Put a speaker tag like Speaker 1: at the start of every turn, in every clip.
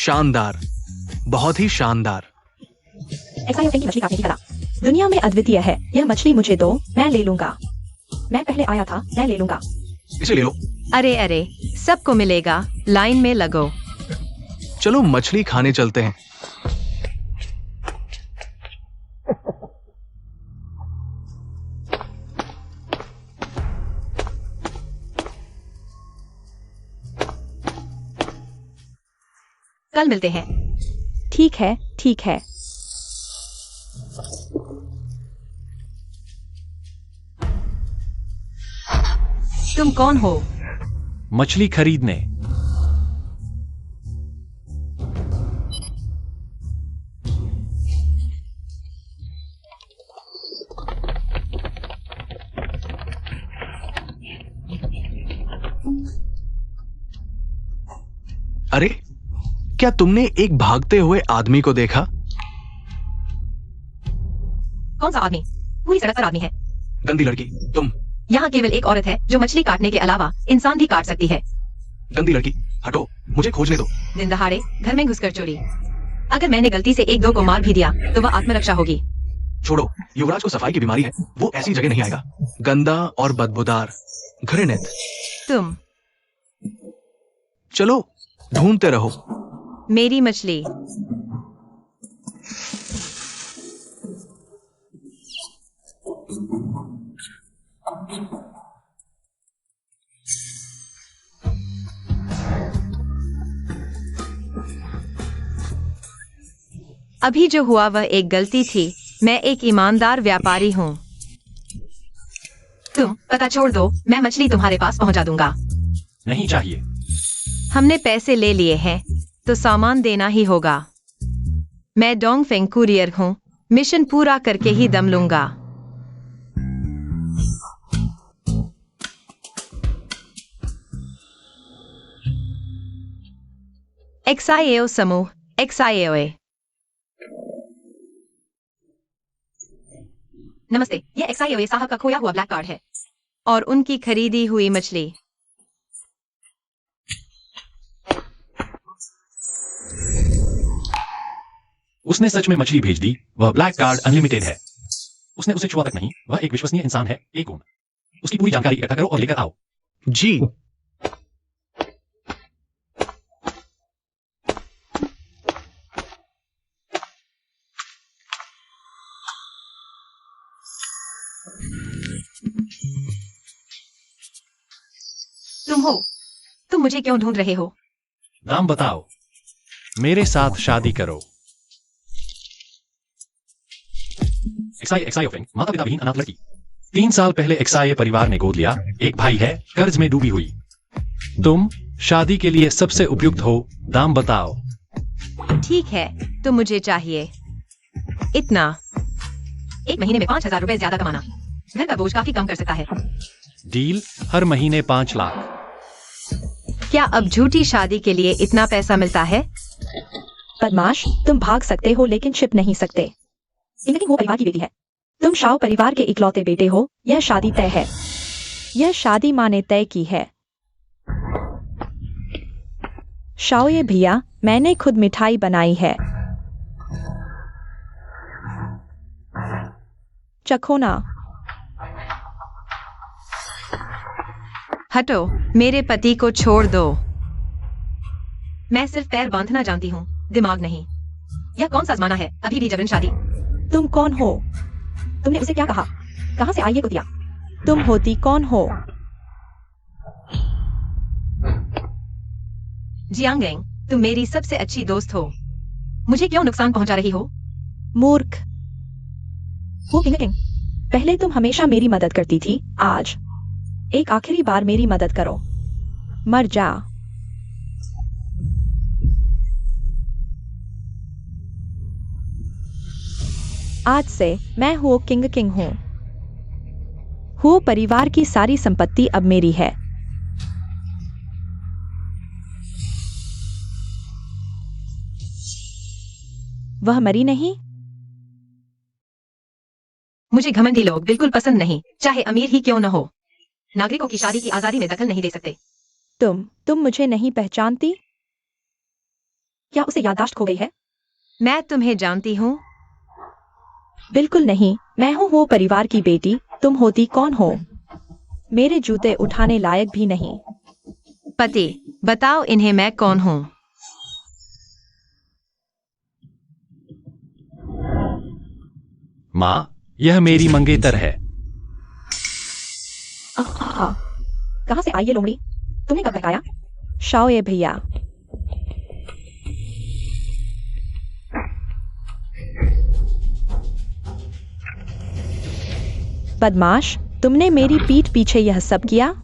Speaker 1: शानदार, बहुत ही शानदार।
Speaker 2: एक्सायोफिंग की मछली काटने की कला दुनिया में अद्वितीय है। यह मछली मुझे दो, मैं ले लूंगा। मैं पहले आया था, मैं ले लूंगा।
Speaker 1: इसे ले लो।
Speaker 3: अरे अरे, सबको मिलेगा, लाइन में लगो।
Speaker 1: चलो मछली खाने चलते हैं।
Speaker 3: कल मिलते हैं।
Speaker 2: ठीक है, ठीक है।
Speaker 3: तुम कौन हो?
Speaker 4: मछली खरीदने।
Speaker 1: अरे, क्या तुमने एक भागते हुए आदमी को देखा?
Speaker 3: कौन सा आदमी? पूरी सड़क पर आदमी है।
Speaker 1: गंदी लड़की, तुम।
Speaker 3: यहाँ केवल एक औरत है जो मछली काटने के अलावा इंसान भी काट सकती है।
Speaker 1: गंदी लड़की, हटो, मुझे खोजने दो।
Speaker 3: दिन दहाड़े घर में घुसकर चोरी। अगर मैंने गलती से एक दो को मार भी दिया तो वह आत्मरक्षा होगी।
Speaker 1: छोड़ो, युवराज को सफाई की बीमारी है, वो ऐसी जगह नहीं आएगा। गंदा और बदबूदार, घृणित।
Speaker 3: तुम।
Speaker 1: चलो, ढूंढते रहो।
Speaker 3: मेरी मछली। अभी जो हुआ वह एक गलती थी। मैं एक ईमानदार व्यापारी हूँ। तुम पता छोड़ दो, मैं मछली तुम्हारे पास पहुँचा दूंगा।
Speaker 4: नहीं चाहिए।
Speaker 3: हमने पैसे ले लिए हैं तो सामान देना ही होगा। मैं डोंगफेंग कुरियर हूँ, मिशन पूरा करके ही दम लूंगा। एक्सआईएओ समूह, एक्सआईएओए। नमस्ते, यह एक्सआईएओए साहब का खोया हुआ ब्लैक कार्ड है और उनकी खरीदी हुई मछली।
Speaker 4: उसने सच में मछली भेज दी। वह ब्लैक कार्ड अनलिमिटेड है। उसने उसे छुआ तक नहीं। वह एक विश्वसनीय इंसान है। एक गुण। उसकी पूरी जानकारी इकट्ठा करो और लेकर आओ।
Speaker 1: जी।
Speaker 3: तुम हो? तुम मुझे क्यों ढूंढ रहे हो?
Speaker 4: नाम बताओ। मेरे साथ शादी करो। एक्सायोफिंग, माता पिता विहीन अनाथ लड़की। 3 साल पहले एक्साये परिवार ने गोद लिया। एक भाई है, कर्ज में डूबी हुई। तुम शादी के लिए सबसे उपयुक्त हो। दाम बताओ।
Speaker 3: ठीक है, तो मुझे चाहिए इतना। 1 महीने में 5,000 रुपए ज्यादा कमाना घर का बोझ काफी कम कर सकता है।
Speaker 4: डील, हर महीने 5 लाख।
Speaker 3: क्या अब झूठी शादी के लिए इतना पैसा मिलता है?
Speaker 2: बदमाश, तुम भाग सकते हो लेकिन छिप नहीं सकते। लेकिन वो परिवार की बेटी है। तुम शाओ परिवार के इकलौते बेटे हो। यह शादी तय है। यह शादी माँ ने तय की है। शाओ ये भैया, मैंने खुद मिठाई बनाई है। चखो ना।
Speaker 3: हटो, मेरे पति को छोड़ दो। मैं सिर्फ पैर बांधना जानती हूँ, दिमाग नहीं। यह कौन सा जमाना है, अभी भी जबरन शादी।
Speaker 2: तुम कौन हो? तुमने उसे क्या कहा? कहाँ से आई ये कुतिया? तुम होती कौन हो?
Speaker 3: जियांगेंग, तुम मेरी सबसे अच्छी दोस्त हो। मुझे क्यों नुकसान पहुंचा रही हो?
Speaker 2: मूर्ख। वो किंग, पहले तुम हमेशा मेरी मदद करती थी। आज एक आखिरी बार मेरी मदद करो। मर जा। आज से मैं हुओ किंग हूँ। हुओ परिवार की सारी संपत्ति अब मेरी है। वह मरी नहीं।
Speaker 3: मुझे घमंडी लोग बिल्कुल पसंद नहीं, चाहे अमीर ही क्यों न हो। नागरिकों की शादी की आजादी में दखल नहीं दे सकते।
Speaker 2: तुम मुझे नहीं पहचानती। क्या उसे याददाश्त खो गई है?
Speaker 3: मैं तुम्हें जानती हूँ।
Speaker 2: बिल्कुल नहीं, मैं हूँ वो परिवार की बेटी। तुम होती कौन हो? मेरे जूते उठाने लायक भी नहीं।
Speaker 3: पति, बताओ इन्हें मैं कौन हूँ।
Speaker 4: माँ, यह मेरी मंगेतर है।
Speaker 2: कहाँ से आई ये लोमड़ी? तुमने कब बहकाया? शाओ ये भैया। बदमाश, तुमने मेरी पीठ पीछे यह सब किया?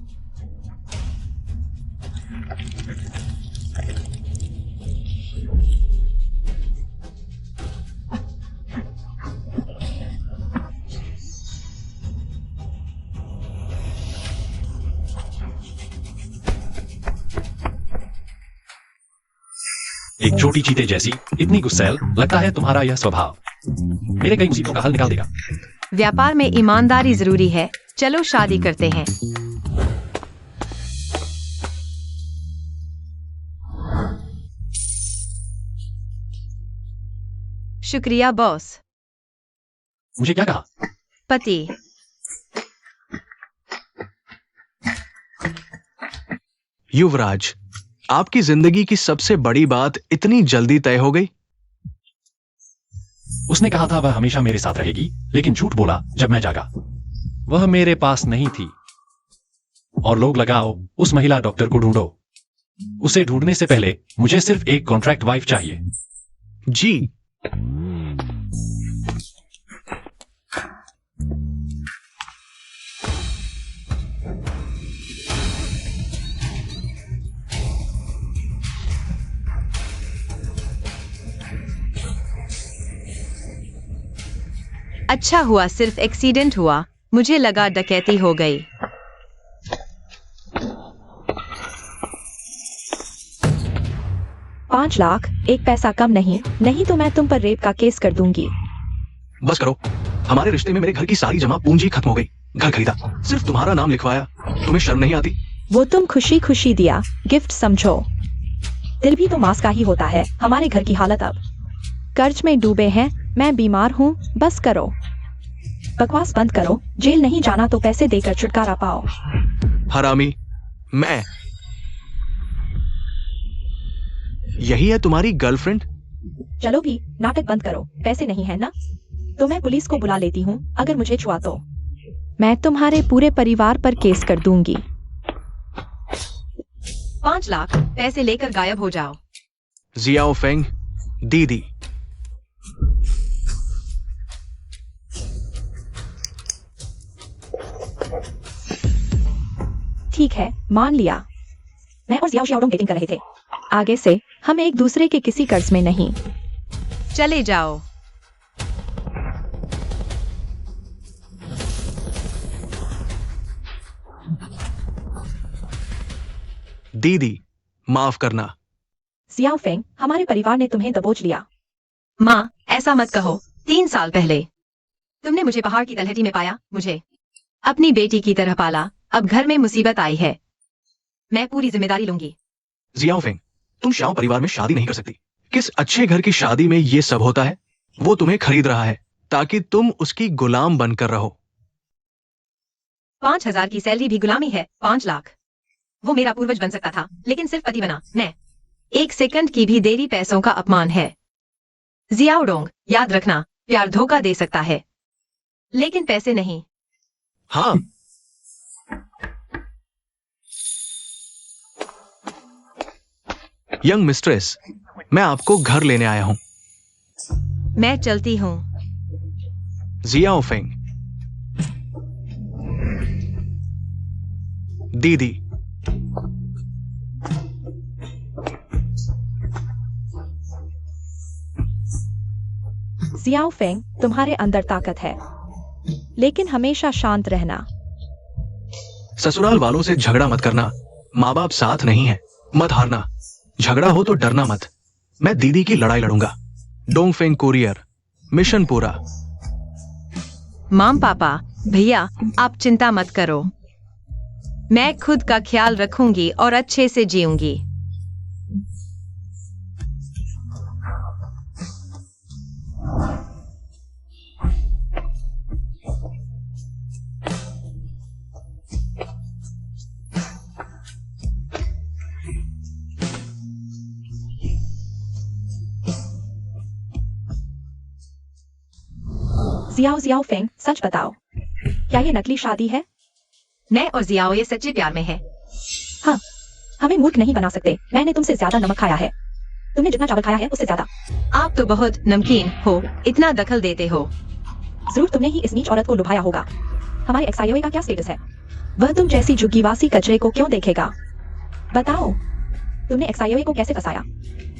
Speaker 4: एक छोटी चीते जैसी, इतनी गुस्सैल, लगता है तुम्हारा यह स्वभाव मेरे कई मुसीबतों का हल निकाल देगा।
Speaker 3: व्यापार में ईमानदारी जरूरी है। चलो शादी करते हैं। शुक्रिया बॉस।
Speaker 4: मुझे क्या कहा?
Speaker 3: पति,
Speaker 1: युवराज, आपकी जिंदगी की सबसे बड़ी बात इतनी जल्दी तय हो गई?
Speaker 4: उसने कहा था वह हमेशा मेरे साथ रहेगी, लेकिन झूठ बोला जब मैं जागा। वह मेरे पास नहीं थी। और लोग लगाओ, उस महिला डॉक्टर को ढूंढो। उसे ढूंढने से पहले मुझे सिर्फ एक कॉन्ट्रैक्ट वाइफ चाहिए।
Speaker 1: जी।
Speaker 3: अच्छा हुआ सिर्फ एक्सीडेंट हुआ। मुझे लगा डकैती हो गई।
Speaker 2: $5 लाख, एक पैसा कम नहीं। नहीं तो मैं तुम पर रेप का केस कर दूंगी।
Speaker 1: बस करो, हमारे रिश्ते में मेरे घर की सारी जमा पूंजी खत्म हो गई। घर खरीदा, सिर्फ तुम्हारा नाम लिखवाया। तुम्हें शर्म नहीं आती?
Speaker 2: वो तुम खुशी खुशी दिया, गिफ्ट समझो। दिल भी तो मांस का ही होता है। हमारे घर की हालत अब कर्ज में डूबे हैं। मैं बीमार हूँ। बस करो, बकवास बंद करो। जेल नहीं जाना तो पैसे देकर छुटकारा पाओ।
Speaker 1: हरामी, मैं? यही है तुम्हारी गर्लफ्रेंड?
Speaker 2: चलो भी, नाटक बंद करो। पैसे नहीं है ना? तो मैं पुलिस को बुला लेती हूँ अगर मुझे छुआ तो। मैं तुम्हारे पूरे परिवार पर केस कर दूंगी।
Speaker 3: 5 लाख, पैसे लेकर गायब हो जाओ।
Speaker 1: जियाओ फेंग, दीदी।
Speaker 2: ठीक है, मान लिया। मैं और जियाओ शियाओडोंग डेटिंग कर रहे थे। आगे से हम एक दूसरे के किसी कर्ज में नहीं।
Speaker 3: चले जाओ।
Speaker 1: दीदी, माफ करना।
Speaker 2: जियाओ फेंग, हमारे परिवार ने तुम्हें दबोच लिया।
Speaker 3: माँ, ऐसा मत कहो। 3 साल पहले तुमने मुझे पहाड़ की तलहटी में पाया, मुझे अपनी बेटी की तरह पाला। अब घर में मुसीबत आई है, मैं पूरी जिम्मेदारी लूंगी।
Speaker 1: जियाओ फेंग, तुम शाओ परिवार में शादी नहीं कर सकती। किस अच्छे घर की शादी में ये सब होता है? वो तुम्हें खरीद रहा है ताकि तुम उसकी गुलाम बनकर रहो।
Speaker 3: 5,000 की सैलरी भी गुलामी है। 5 लाख, वो मेरा पूर्वज बन सकता था, लेकिन सिर्फ पति बना। मैं 1 सेकंड की भी देरी पैसों का अपमान है। जियाओडोंग, याद रखना, प्यार धोखा दे सकता है, लेकिन पैसे नहीं।
Speaker 1: हाँ, यंग मिस्ट्रेस, मैं आपको घर लेने आया हूं।
Speaker 3: मैं चलती हूँ।
Speaker 1: जियाओ फेंग, दीदी।
Speaker 2: जियाओ फेंग, तुम्हारे अंदर ताकत है, लेकिन हमेशा शांत रहना।
Speaker 1: ससुराल वालों से झगड़ा मत करना। माँ बाप साथ नहीं है, मत हारना। झगड़ा हो तो डरना मत। मैं दीदी की लड़ाई लड़ूंगा। डोंगफेंग कुरियर, मिशन पूरा।
Speaker 3: माम पापा, भैया, आप चिंता मत करो। मैं खुद का ख्याल रखूंगी और अच्छे से जीऊंगी।
Speaker 2: जियाओ जियाओ फेंग, सच बताओ, क्या ये नकली शादी है?
Speaker 3: मैं और जियाओ ये सच्चे प्यार में है।
Speaker 2: हाँ, हमें मूर्ख नहीं बना सकते। मैंने तुमसे ज्यादा नमक खाया है, तुमने जितना चावल खाया है उससे ज्यादा।
Speaker 3: आप तो बहुत नमकीन हो, इतना दखल देते हो।
Speaker 2: जरूर तुमने ही इस नीच औरत को लुभाया होगा। हमारे XIOA का क्या स्टेटस है? वह तुम जैसी झुग्गीवासी कचरे को क्यों देखेगा? बताओ, तुमने XIOA को कैसे फंसाया?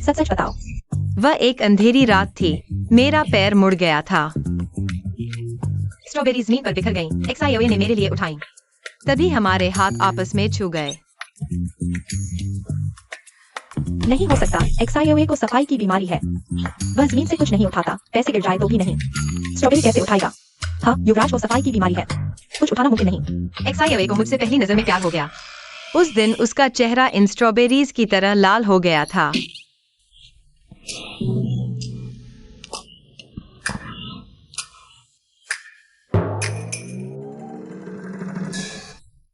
Speaker 2: सच सच बताओ।
Speaker 3: वह एक अंधेरी रात थी, मेरा पैर मुड़ गया था। स्ट्रॉबेरी जमीन पर बिखर गईं। XIOA ने मेरे लिए उठाई, तभी हमारे हाथ आपस में छू गए।
Speaker 2: नहीं हो सकता, XIOA को सफाई की बीमारी है। वह जमीन से कुछ नहीं उठाता, पैसे गिर जाए तो भी नहीं। स्ट्रॉबेरी कैसे उठाएगा? हाँ, युवराज को सफाई की बीमारी है, कुछ उठाना मुमकिन नहीं।
Speaker 3: XIOA को मुझसे पहली नजर में प्यार हो गया। उस दिन उसका चेहरा इन स्ट्रॉबेरीज की तरह लाल हो गया था।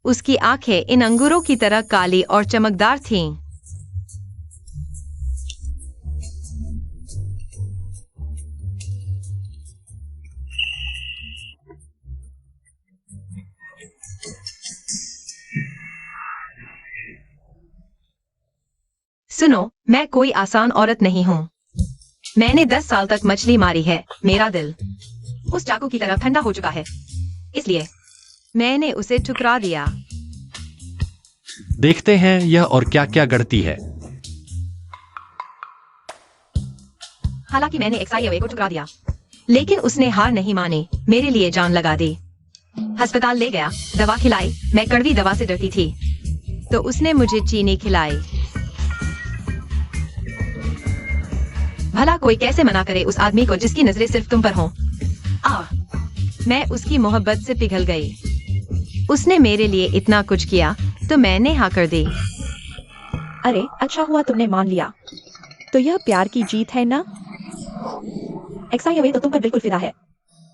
Speaker 3: उसकी आंखें इन अंगूरों की तरह काली और चमकदार थीं। सुनो, मैं कोई आसान औरत नहीं हूँ। मैंने 10 साल तक मछली मारी है। मेरा दिल उस चाकू की तरह ठंडा हो चुका है, इसलिए मैंने उसे ठुकरा दिया।
Speaker 4: देखते हैं यह और क्या क्या गढ़ती है।
Speaker 3: हालांकि मैंने XIOA को ठुकरा दिया, लेकिन उसने हार नहीं मानी, मेरे लिए जान लगा दी। अस्पताल ले गया, दवा खिलाई। मैं कड़वी दवा से डरती थी, तो उसने मुझे चीनी खिलाई। भला कोई कैसे मना करे उस आदमी को जिसकी नजरें सिर्फ तुम पर हों। मैं उसकी मोहब्बत से पिघल गई। उसने मेरे लिए इतना कुछ किया, तो मैंने हाँ कर दी।
Speaker 2: अरे अच्छा हुआ तुमने मान लिया, तो यह प्यार की जीत है ना? XIOA तो तुम पर बिल्कुल फिदा है।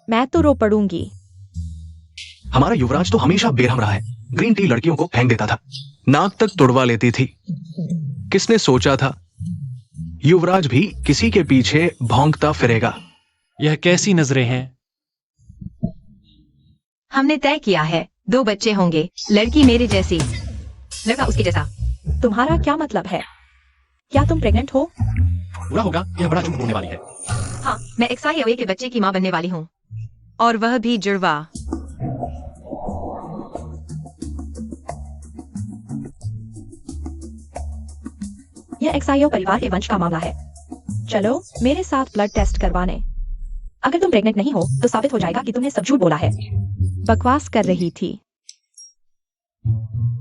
Speaker 2: मैं तो रो पड़ूंगी।
Speaker 1: हमारा युवराज तो हमेशा बेरहम रहा है। ग्रीन टी लड़कियों को फेंक देता था, नाक तक तुड़वा लेती थी। किसने सोचा था युवराज भी किसी के पीछे भौंकता फिरेगा।
Speaker 4: यह कैसी नजरें हैं?
Speaker 3: हमने तय किया है 2 बच्चे होंगे, लड़की मेरे जैसी, लड़का उसके जैसा।
Speaker 2: तुम्हारा क्या मतलब है? क्या तुम प्रेग्नेंट हो?
Speaker 4: बुरा होगा, यह बड़ा झूठ बोलने वाली है।
Speaker 3: हाँ, मैं XIOA के बच्चे की माँ बनने वाली हूँ, और वह भी जुड़वा।
Speaker 2: यह XIO परिवार के वंश का मामला है। चलो मेरे साथ ब्लड टेस्ट करवाने। अगर तुम प्रेग्नेंट नहीं हो तो साबित हो जाएगा कि तुमने सब झूठ बोला है। बकवास कर रही थी।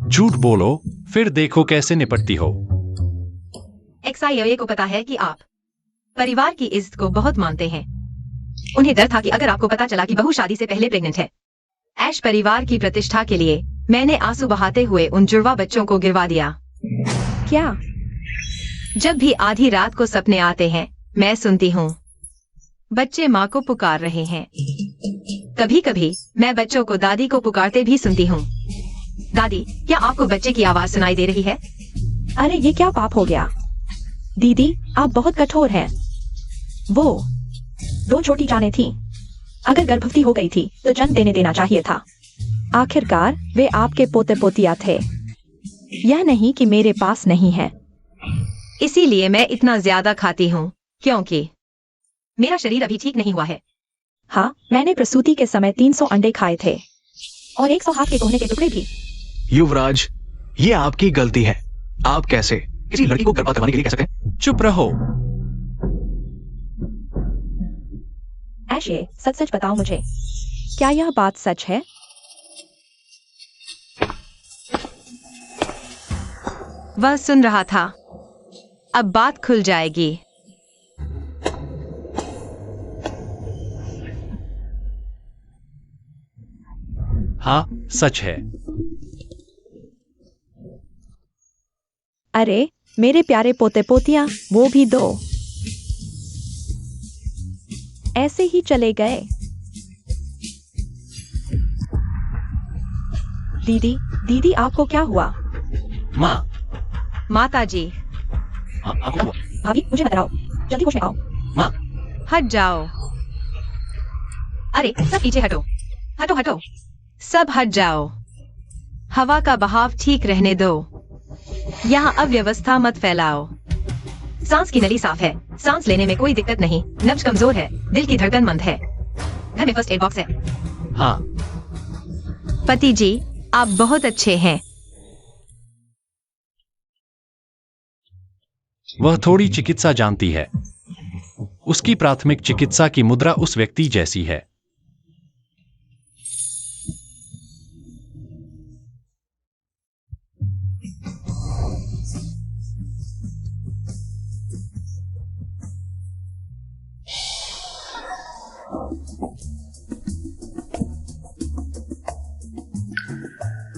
Speaker 4: झूठ बोलो, फिर देखो कैसे निपटती हो।
Speaker 3: XIOA को पता है कि आप परिवार की इज्जत को बहुत मानते हैं। उन्हें डर था कि अगर आपको पता चला कि बहू शादी से पहले प्रेग्नेंट है। ऐश परिवार की प्रतिष्ठा के लिए मैंने आंसू बहाते हुए उन जुड़वा बच्चों को गिरवा दिया।
Speaker 2: क्या?
Speaker 3: जब भी आधी रात को सपने आते हैं, मैं सुनती हूँ बच्चे माँ को पुकार रहे हैं। कभी कभी मैं बच्चों को दादी को पुकारते भी सुनती हूँ। दादी, क्या आपको बच्चे की आवाज सुनाई दे रही है?
Speaker 2: अरे ये क्या पाप हो गया? दीदी आप बहुत कठोर हैं। वो 2 छोटी जानें थीं। अगर गर्भवती हो गई थी तो जन्म देना चाहिए था। आखिरकार वे आपके पोते पोतिया थे। यह नहीं कि मेरे पास नहीं है।
Speaker 3: इसीलिए मैं इतना ज्यादा खाती हूँ, क्योंकि मेरा शरीर अभी ठीक नहीं हुआ है।
Speaker 2: हाँ, मैंने प्रसूति के समय 300 अंडे खाए थे और 100 हाथ के कोहने के टुकड़े भी।
Speaker 1: युवराज, ये आपकी गलती है। आप कैसे किसी लड़की को गर्भवती करवाने के लिए कह सकते हैं?
Speaker 4: चुप रहो।
Speaker 2: ऐशे, सच सच बताओ मुझे, क्या यह बात सच है?
Speaker 3: वह सुन रहा था। अब बात खुल जाएगी।
Speaker 4: हाँ, सच है।
Speaker 2: अरे मेरे प्यारे पोते पोतियां, वो भी 2 ऐसे ही चले गए। दीदी, दीदी आपको क्या हुआ?
Speaker 4: माँ,
Speaker 3: माताजी,
Speaker 4: आपको हुआ?
Speaker 2: भाभी मुझे मत डराओ, जल्दी होश में आओ।
Speaker 4: माँ,
Speaker 3: हट जाओ। अरे सब पीछे हटो, हटो हटो, सब हट जाओ। हवा का बहाव ठीक रहने दो। यहाँ अव्यवस्था मत फैलाओ। सांस की नली साफ है, सांस लेने में कोई दिक्कत नहीं, नब्ज कमजोर है, दिल की धड़कन मंद है। घर में फर्स्ट एड बॉक्स है।
Speaker 4: हाँ,
Speaker 3: पति जी, आप बहुत अच्छे हैं।
Speaker 4: वह थोड़ी चिकित्सा जानती है। उसकी प्राथमिक चिकित्सा की मुद्रा उस व्यक्ति जैसी है।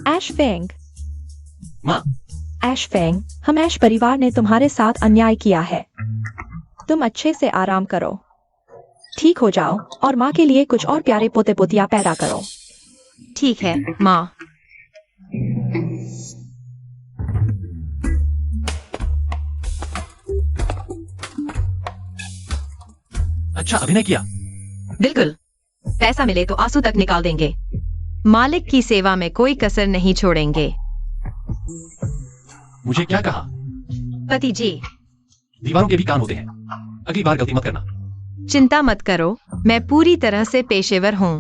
Speaker 2: ऐश फेंग,
Speaker 4: माँ,
Speaker 2: ऐश फेंग, हम ऐश परिवार ने तुम्हारे साथ अन्याय किया है। तुम अच्छे से आराम करो, ठीक हो जाओ और माँ के लिए कुछ और प्यारे पोते पोतियां पैदा करो।
Speaker 3: ठीक है माँ।
Speaker 4: अच्छा अभिनय किया।
Speaker 3: बिल्कुल, पैसा मिले तो आंसू तक निकाल देंगे। मालिक की सेवा में कोई कसर नहीं छोड़ेंगे।
Speaker 4: मुझे क्या कहा?
Speaker 3: पति जी,
Speaker 4: दीवारों के भी कान होते हैं। अगली बार गलती मत करना।
Speaker 3: चिंता मत करो, मैं पूरी तरह से पेशेवर हूँ।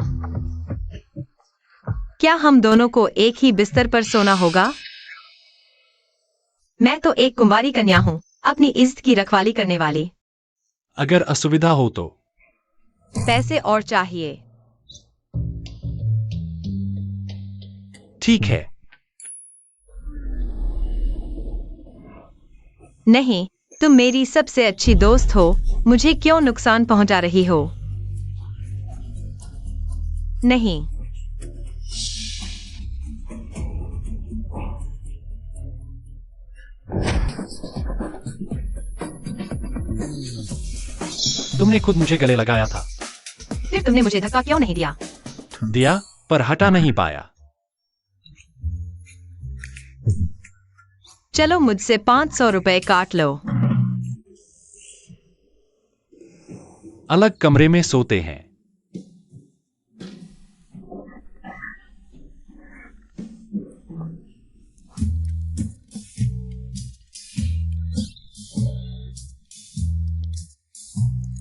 Speaker 3: क्या हम दोनों को एक ही बिस्तर पर सोना होगा? मैं तो एक कुंवारी कन्या हूँ, अपनी इज्जत की रखवाली करने वाली।
Speaker 4: अगर असुविधा हो तो
Speaker 3: पैसे और चाहिए?
Speaker 4: ठीक है।
Speaker 3: नहीं, तुम मेरी सबसे अच्छी दोस्त हो, मुझे क्यों नुकसान पहुंचा रही हो? नहीं।
Speaker 4: तुमने खुद मुझे गले लगाया था।
Speaker 3: फिर तुमने मुझे धक्का क्यों नहीं दिया?
Speaker 4: दिया, पर हटा नहीं पाया।
Speaker 3: चलो मुझसे 500 रुपए काट लो।
Speaker 4: अलग कमरे में सोते हैं।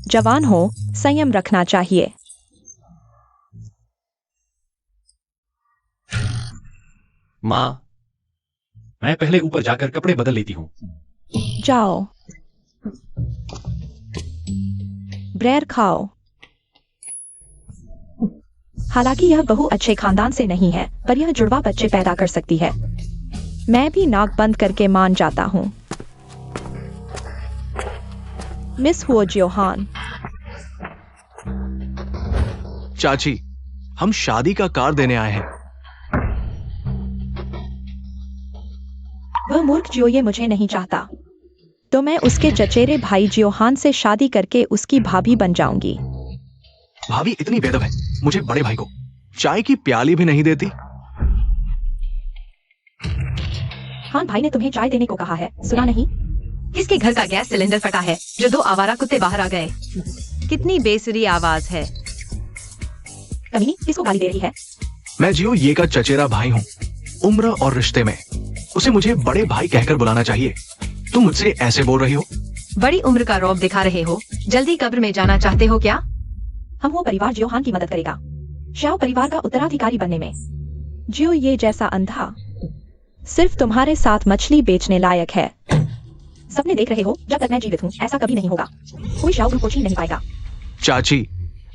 Speaker 2: जवान हो, संयम रखना चाहिए।
Speaker 4: माँ, मैं पहले ऊपर जाकर कपड़े बदल लेती हूँ।
Speaker 2: जाओ, ब्रेड खाओ। हालांकि यह बहु अच्छे खानदान से नहीं है, पर यह जुड़वा बच्चे पैदा कर सकती है। मैं भी नाक बंद करके मान जाता हूँ। मिस हुओ जियोहान।
Speaker 1: चाची, हम शादी का कार्ड देने आए हैं।
Speaker 2: वह मूर्ख जियो ये मुझे नहीं चाहता, तो मैं उसके चचेरे भाई जियोहान से शादी करके उसकी भाभी बन जाऊंगी।
Speaker 1: भाभी इतनी बेदब है, मुझे बड़े भाई को चाय की प्याली भी नहीं देती।
Speaker 2: हान भाई ने तुम्हें चाय देने को कहा है, सुना नहीं?
Speaker 3: किसके घर का गैस सिलेंडर फटा है जो 2 आवारा कुत्ते बाहर आ गए? कितनी बेसुरी आवाज है।
Speaker 2: कमीनी, किसको गाली दे रही है?
Speaker 1: मैं जियो ये का चचेरा भाई हूँ, उम्र और रिश्ते में उसे मुझे बड़े भाई कहकर बुलाना चाहिए। तुम मुझसे ऐसे बोल रही हो?
Speaker 3: बड़ी उम्र का रौब दिखा रहे हो। जल्दी कब्र में जाना चाहते हो क्या?
Speaker 2: हम वो परिवार जियोहान की मदद करेगा, शाओ परिवार का उत्तराधिकारी बनने में। जियो ये जैसा अंधा सिर्फ तुम्हारे साथ मछली बेचने लायक है। सपने देख रहे हो, जब तक मैं जीवित हूँ ऐसा कभी नहीं होगा। कोई शाओ ग्रुप को छीन नहीं पाएगा।
Speaker 1: चाची,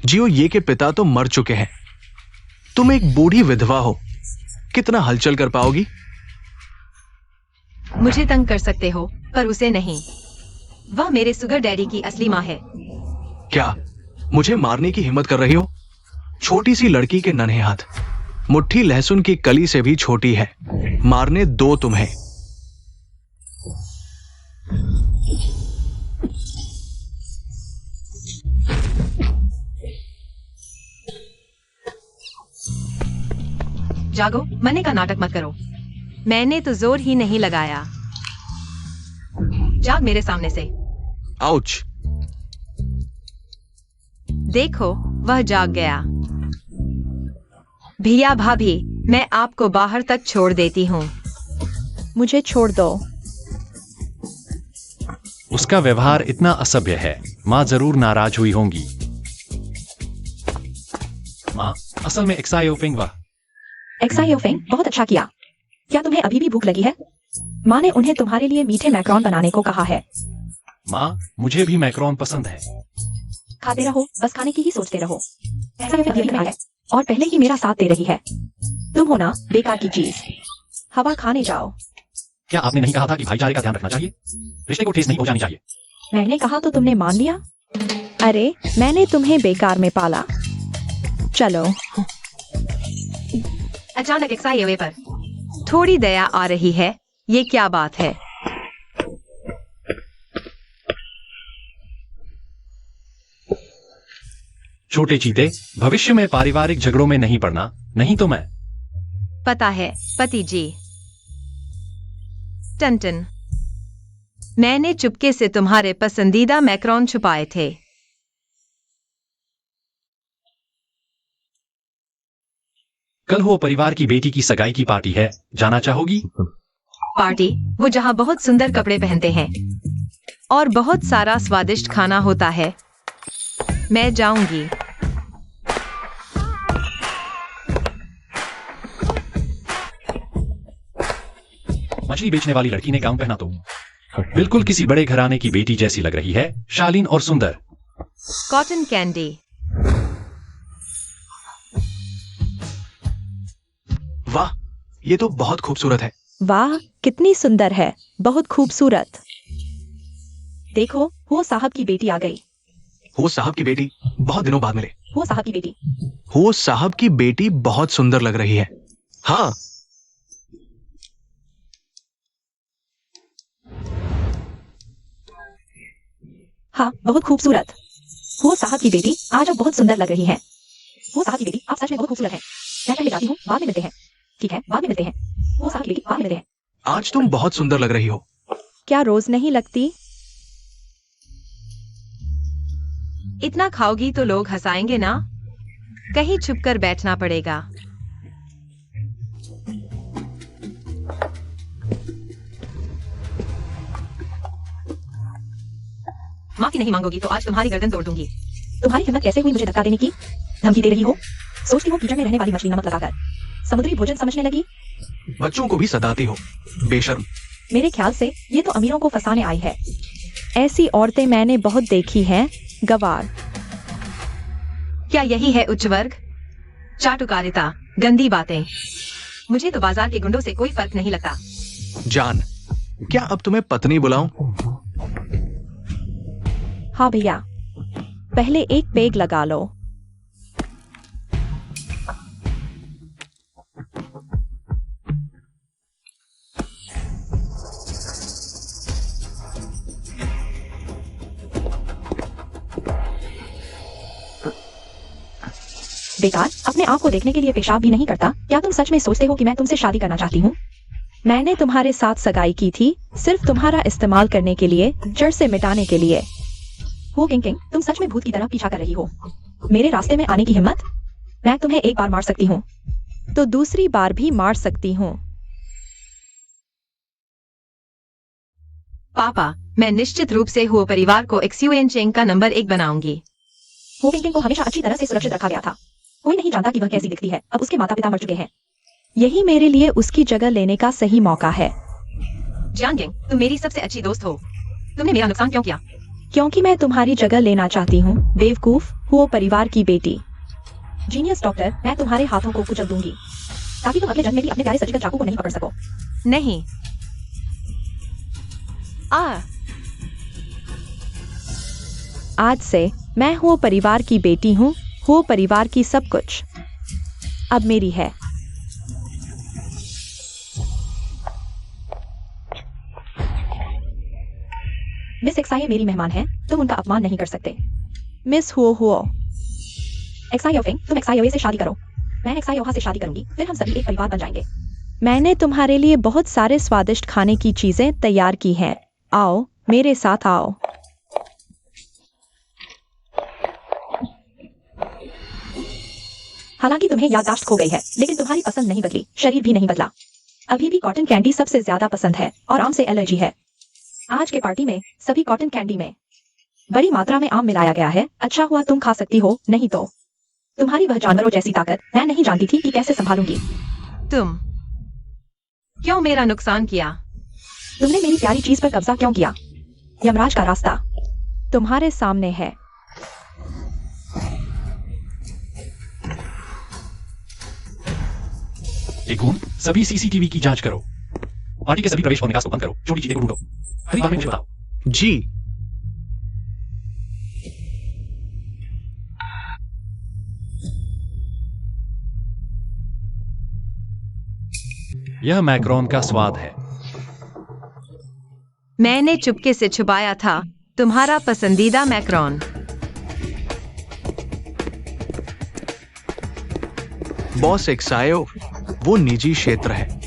Speaker 1: जियो ये के पिता तो मर चुके हैं। तुम एक बूढ़ी विधवा हो, कितना हलचल कर पाओगी?
Speaker 3: मुझे तंग कर सकते हो, पर उसे नहीं। वह मेरे सुगर डैडी की असली माँ है।
Speaker 1: क्या मुझे मारने की हिम्मत कर रही हो? छोटी सी लड़की के नन्हे हाथ मुट्ठी लहसुन की कली से भी छोटी है। मारने दो तुम्हें।
Speaker 3: जागो, मरने का नाटक मत करो। मैंने तो जोर ही नहीं लगाया। जाग मेरे सामने से।
Speaker 1: आउच।
Speaker 3: देखो, वह जाग गया। भैया भाभी, मैं आपको बाहर तक छोड़ देती हूँ।
Speaker 2: मुझे छोड़ दो।
Speaker 4: उसका व्यवहार इतना असभ्य है। माँ जरूर नाराज हुई होंगी। माँ, असल में एक्सायोफिंग वाह।
Speaker 2: एक्सायोफेंग, बहुत अच्छा किया। क्या तुम्हें अभी भी भूख लगी है? माँ ने उन्हें तुम्हारे लिए मीठे मैक्रोन बनाने को कहा है।
Speaker 4: माँ, मुझे भी मैक्रोन पसंद है।
Speaker 2: खाते रहो, बस खाने की ही सोचते रहो। एक्सायोफेंग अभी में है और पहले ही मेरा साथ दे रही है। तुम हो ना बेकार की चीज। हवा खाने जाओ।
Speaker 4: क्या आपने नहीं कहा था कि भाईचारे का ध्यान रखना चाहिए? रिश्ते को ठेस नहीं पहुंचानी चाहिए।
Speaker 2: मैंने कहा तो तुमने मान लिया। अरे, मैंने तुम्हें बेकार में पाला। चलो।
Speaker 3: अचानक एक्सायोवे पर थोड़ी दया आ रही है। ये क्या बात है?
Speaker 4: छोटे चीते, भविष्य में पारिवारिक झगड़ों में नहीं पड़ना, नहीं तो मैं।
Speaker 3: पता है, पति जी। टन मैंने चुपके से तुम्हारे पसंदीदा मैक्रोन छुपाए थे।
Speaker 4: कल हो परिवार की बेटी की सगाई की पार्टी है, जाना चाहोगी?
Speaker 3: पार्टी? वो जहाँ बहुत सुंदर कपड़े पहनते हैं और बहुत सारा स्वादिष्ट खाना होता है। मैं जाऊंगी।
Speaker 4: मछली बेचने वाली लड़की ने गाउन पहना तो बिल्कुल किसी बड़े घराने की बेटी जैसी लग रही है, शालीन और सुंदर।
Speaker 3: Cotton candy.
Speaker 1: वाह, ये तो बहुत खूबसूरत है।
Speaker 2: वाह, कितनी सुंदर है, बहुत खूबसूरत। देखो, हो साहब की बेटी आ गई।
Speaker 1: हो साहब की बेटी, बहुत दिनों बाद मिले।
Speaker 2: हो साहब की बेटी।
Speaker 1: हो साहब की बेटी बहुत सुंदर लग रही है। हाँ,
Speaker 2: हाँ, बहुत खूबसूरत। हो साहब की बेटी आज अब बहुत सुंदर लग रही है। हो साहब की बेटी, आप सच में बहुत खूबसूरत हैं। मैं पहले जाती हूँ, बाद में मिलते हैं। ठीक है, बाद में मिलते हैं। हो साहब की बेटी, बाद में मिलते हैं।
Speaker 1: आज तुम बहुत सुंदर लग रही हो।
Speaker 2: क्या रोज नहीं लगती?
Speaker 3: इतना खाओगी तो लोग हंसाएंगे ना। कहीं छुपकर बैठना पड़ेगा। माफी नहीं मांगोगी तो आज तुम्हारी गर्दन तोड़ दूंगी।
Speaker 2: तुम्हारी हिम्मत कैसे हुई मुझे धक्का देने की? धमकी दे रही हो? सोचती हो कीचड़ में रहने वाली मछली नमक लगाकर समुद्री भोजन समझने लगी?
Speaker 1: बच्चों को भी सताती हो, बेशर्म।
Speaker 2: मेरे ख्याल से ये तो अमीरों को फंसाने आई है। ऐसी औरतें मैंने बहुत देखी हैं, गवार।
Speaker 3: क्या यही है उच्च वर्ग? चाटुकारिता, गंदी बातें। मुझे तो बाजार के गुंडों से कोई फर्क नहीं लगता।
Speaker 1: जान, क्या अब तुम्हें पत्नी बुलाऊं?
Speaker 2: हाँ भैया, पहले एक पेग लगा लो। बेकार, अपने आप को देखने के लिए पेशाब भी नहीं करता। क्या तुम सच में सोचते हो कि मैं तुमसे शादी करना चाहती हूँ? मैंने तुम्हारे साथ सगाई की थी सिर्फ तुम्हारा इस्तेमाल करने के लिए, जड़ से मिटाने के लिए। हो किंग किंग, तुम सच में भूत की तरह पीछा कर रही हो। मेरे रास्ते में आने की हिम्मत? मैं तुम्हें एक बार मार सकती हूँ तो दूसरी बार भी मार सकती हूँ।
Speaker 3: पापा, मैं निश्चित रूप से हुओ परिवार को एक्सयूएन चेंग का नंबर 1 बनाऊंगी।
Speaker 2: हो किंग किंग को हमेशा अच्छी तरह से सुरक्षित रखा गया था। कोई नहीं जानता कि वह कैसी दिखती है। अब उसके माता पिता मर चुके हैं। यही मेरे लिए उसकी जगह लेने का सही मौका है।
Speaker 3: जानगिंग, तुम मेरी सबसे अच्छी दोस्त हो। तुमने मेरा नुकसान क्यों किया?
Speaker 2: क्योंकि मैं तुम्हारी जगह लेना चाहती हूँ, बेवकूफ हुओ परिवार की बेटी। जीनियस डॉक्टर, मैं तुम्हारे हाथों को कुचल दूंगी ताकि तुम अगले जन्म में भी अपने प्यारे सर्जिकल चाकू को नहीं पकड़ सको।
Speaker 3: नहीं।
Speaker 2: आज से मैं हुओ परिवार की बेटी हूँ। हुओ परिवार की सब कुछ अब मेरी है। मिस एक्साई मेरी मेहमान है, तुम उनका अपमान नहीं कर सकते। मिस हुओ एक्सायोफिंग, तुम एक्सायोए से शादी करो। मैं एक्सायोहा से शादी करूंगी, फिर हम सभी एक परिवार बन जाएंगे। मैंने तुम्हारे लिए बहुत सारे स्वादिष्ट खाने की चीजें तैयार की हैं। आओ, मेरे साथ आओ। हालांकि तुम्हें याददाश्त खो गई है, लेकिन तुम्हारी पसंद नहीं बदली, शरीर भी नहीं बदला। अभी भी कॉटन कैंडी सबसे ज्यादा पसंद है और आम से एलर्जी है। आज के पार्टी में सभी कॉटन कैंडी में बड़ी मात्रा में आम मिलाया गया है। अच्छा हुआ तुम खा सकती हो, नहीं तो तुम्हारी वह जानवरों जैसी ताकत मैं नहीं जानती थी कि कैसे संभालूंगी।
Speaker 3: तुम क्यों मेरा नुकसान किया?
Speaker 2: तुमने मेरी प्यारी चीज पर कब्जा क्यों किया? यमराज का रास्ता तुम्हारे सामने है।
Speaker 4: एकून सभी सीसीटीवी की जांच करो। पार्टी के सभी प्रवेश और निकास को बंद करो। छोटी चीजें को ढूंढो। हर बार में मुझे बताओ।
Speaker 1: जी।
Speaker 4: यह मैक्रोन का स्वाद है।
Speaker 3: मैंने चुपके से छुपाया था तुम्हारा पसंदीदा मैक्रोन।
Speaker 1: बॉस एक्सायो, वो निजी क्षेत्र है।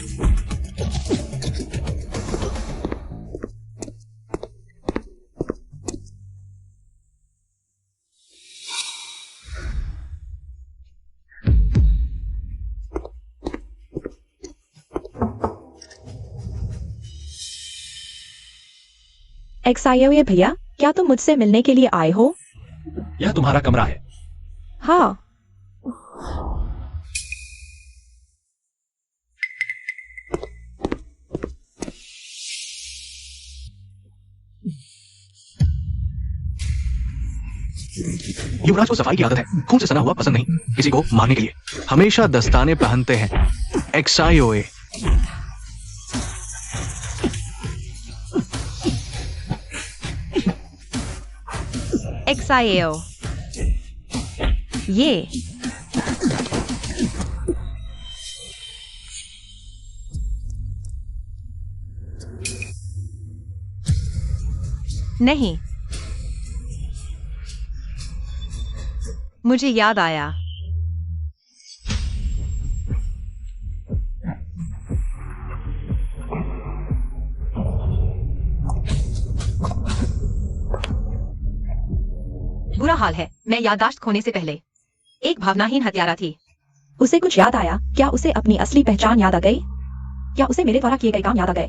Speaker 2: एक्सायो भैया, क्या तुम मुझसे मिलने के लिए आए हो?
Speaker 4: यह तुम्हारा कमरा है।
Speaker 2: हाँ।
Speaker 1: युवराज को सफाई की आदत है। खून से सना हुआ पसंद नहीं, किसी को मारने के लिए हमेशा दस्ताने पहनते हैं। एक्सायोए।
Speaker 3: एक्सायो, ये नहीं, मुझे याद आया। बुरा हाल है। मैं याददाश्त खोने से पहले एक भावनाहीन हत्यारा थी।
Speaker 2: उसे कुछ याद आया? क्या उसे अपनी असली पहचान याद आ गई? क्या उसे मेरे द्वारा किए गए काम याद आ गए?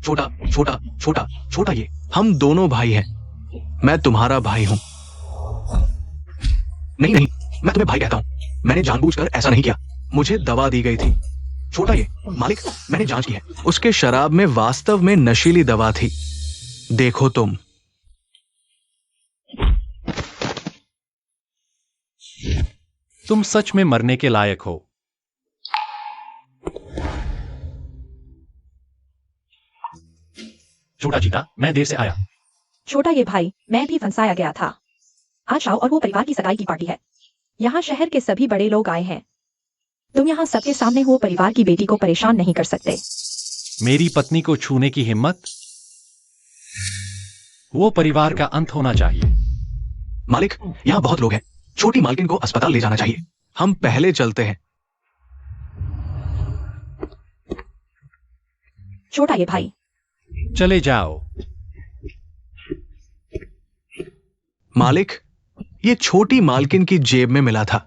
Speaker 1: छोटा छोटा छोटा छोटा, ये हम दोनों भाई हैं। मैं तुम्हारा भाई हूं। नहीं नहीं, मैं तुम्हें भाई कहता हूं। मैंने जानबूझकर ऐसा नहीं किया। मुझे दवा दी गई थी। छोटा ये मालिक, मैंने जांच की है। उसके शराब में वास्तव में नशीली दवा थी। देखो तुम।
Speaker 4: तुम सच में मरने के लायक हो। छोटा चीता, मैं देर से आया।
Speaker 2: छोटा ये भाई, मैं भी फंसाया गया था। आज आओ और वो परिवार की सगाई की पार्टी है। यहाँ शहर के सभी बड़े लोग आए हैं। तुम यहाँ सबके सामने वो परिवार की बेटी को परेशान नहीं कर सकते।
Speaker 4: मेरी पत्नी को छूने की हिम्मत? वो परिवार का अंत होना चाहिए।
Speaker 1: मालिक, यहाँ बहुत लोग हैं। छोटी मालकिन को अस्पताल ले जाना चाहिए। हम पहले चलते हैं।
Speaker 2: छोटा ये भाई।
Speaker 4: चले जाओ।
Speaker 1: मालिक, ये छोटी मालकिन की जेब में मिला था।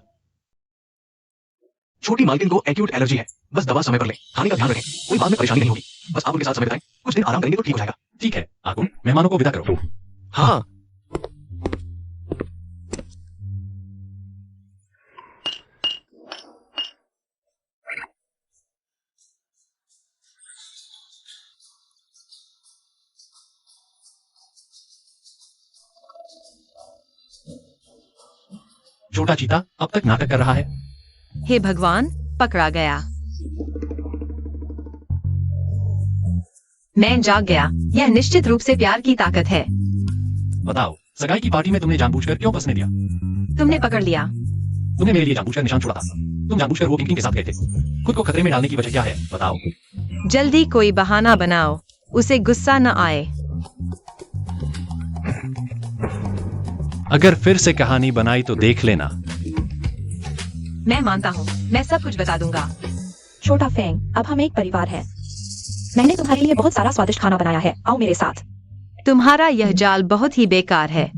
Speaker 1: छोटी मालकिन को एक्यूट एलर्जी है। बस दवा समय पर लें। खाने का ध्यान रखें। कोई बाद में परेशानी नहीं होगी। बस आप उनके साथ समय बिताएं। कुछ दिन आराम करेंगे तो ठीक हो जाएगा।
Speaker 4: ठीक है, आकुन, मेहमानों को विदा करो।
Speaker 1: हाँ।
Speaker 4: छोटा चीता अब तक नाटक कर रहा है।
Speaker 3: हे भगवान, पकड़ा गया। मैं जाग गया। यह निश्चित रूप से प्यार की ताकत है।
Speaker 4: बताओ, सगाई की पार्टी में तुमने जानबूझकर क्यों फंसने दिया?
Speaker 3: तुमने पकड़ लिया।
Speaker 4: तुमने मेरे लिए जानबूझकर निशान छोड़ा था। तुम जानबूझकर वो किंग के साथ गए थे। खुद को खतरे में डालने की वजह क्या है, बताओ।
Speaker 3: जल्दी कोई बहाना बनाओ, उसे गुस्सा न आए।
Speaker 4: अगर फिर से कहानी बनाई तो देख लेना।
Speaker 3: मैं मानता हूँ, मैं सब कुछ बता दूंगा।
Speaker 2: छोटा फेंग, अब हम एक परिवार हैं। मैंने तुम्हारे लिए बहुत सारा स्वादिष्ट खाना बनाया है। आओ मेरे साथ।
Speaker 3: तुम्हारा यह जाल बहुत ही बेकार है।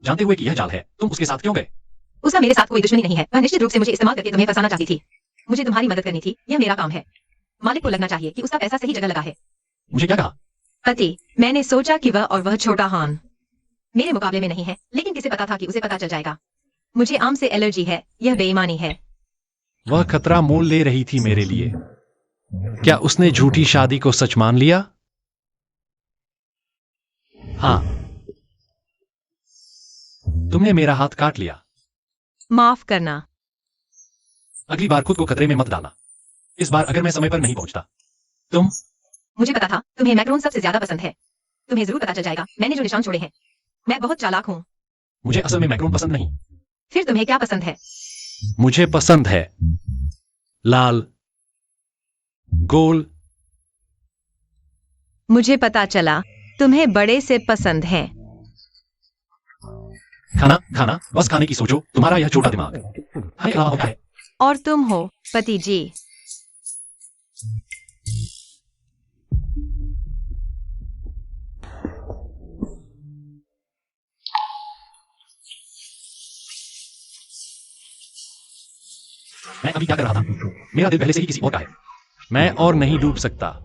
Speaker 4: जानते हुए कि यह जाल है, तुम उसके साथ क्यों गए?
Speaker 3: उसका मेरे साथ कोई दुश्मनी नहीं है। वह निश्चित रूप से मुझे इस्तेमाल करके तुम्हें फंसाना चाहती थी। मुझे तुम्हारी मदद करनी थी, यह मेरा काम है। मालिक को लगना चाहिए कि उसका पैसा सही जगह लगा है।
Speaker 4: मुझे क्या कहा?
Speaker 3: पति, मैंने सोचा कि वह और वह छोटा हान मेरे मुकाबले में नहीं है, लेकिन किसे पता था कि उसे पता चल जाएगा। मुझे आम से एलर्जी है, यह बेईमानी है।
Speaker 4: वह खतरा मोल ले रही थी मेरे लिए। क्या उसने झूठी शादी को सच मान लिया? हाँ। तुमने मेरा हाथ काट लिया।
Speaker 3: माफ करना।
Speaker 4: अगली बार खुद को खतरे में मत डालना। इस बार अगर मैं समय पर नहीं पहुंचता, तुम।
Speaker 3: मुझे पता था तुम्हें मैक्रोन सबसे ज्यादा पसंद है। तुम्हें जरूर पता चल जाएगा मैंने जो निशान छोड़े हैं। मैं बहुत चालाक हूँ।
Speaker 4: मुझे असल में मैक्रोन पसंद नहीं।
Speaker 3: फिर तुम्हें क्या पसंद है?
Speaker 4: मुझे पसंद है लाल, गोल।
Speaker 3: मुझे पता चला तुम्हें बड़े से पसंद है।
Speaker 4: खाना खाना, बस खाने की सोचो। तुम्हारा यह छोटा दिमाग हमें अलावा होता है।
Speaker 3: और तुम हो पति जी।
Speaker 4: मैं अभी क्या कर रहा था? मेरा दिल पहले से ही किसी और का है। मैं और नहीं डूब सकता।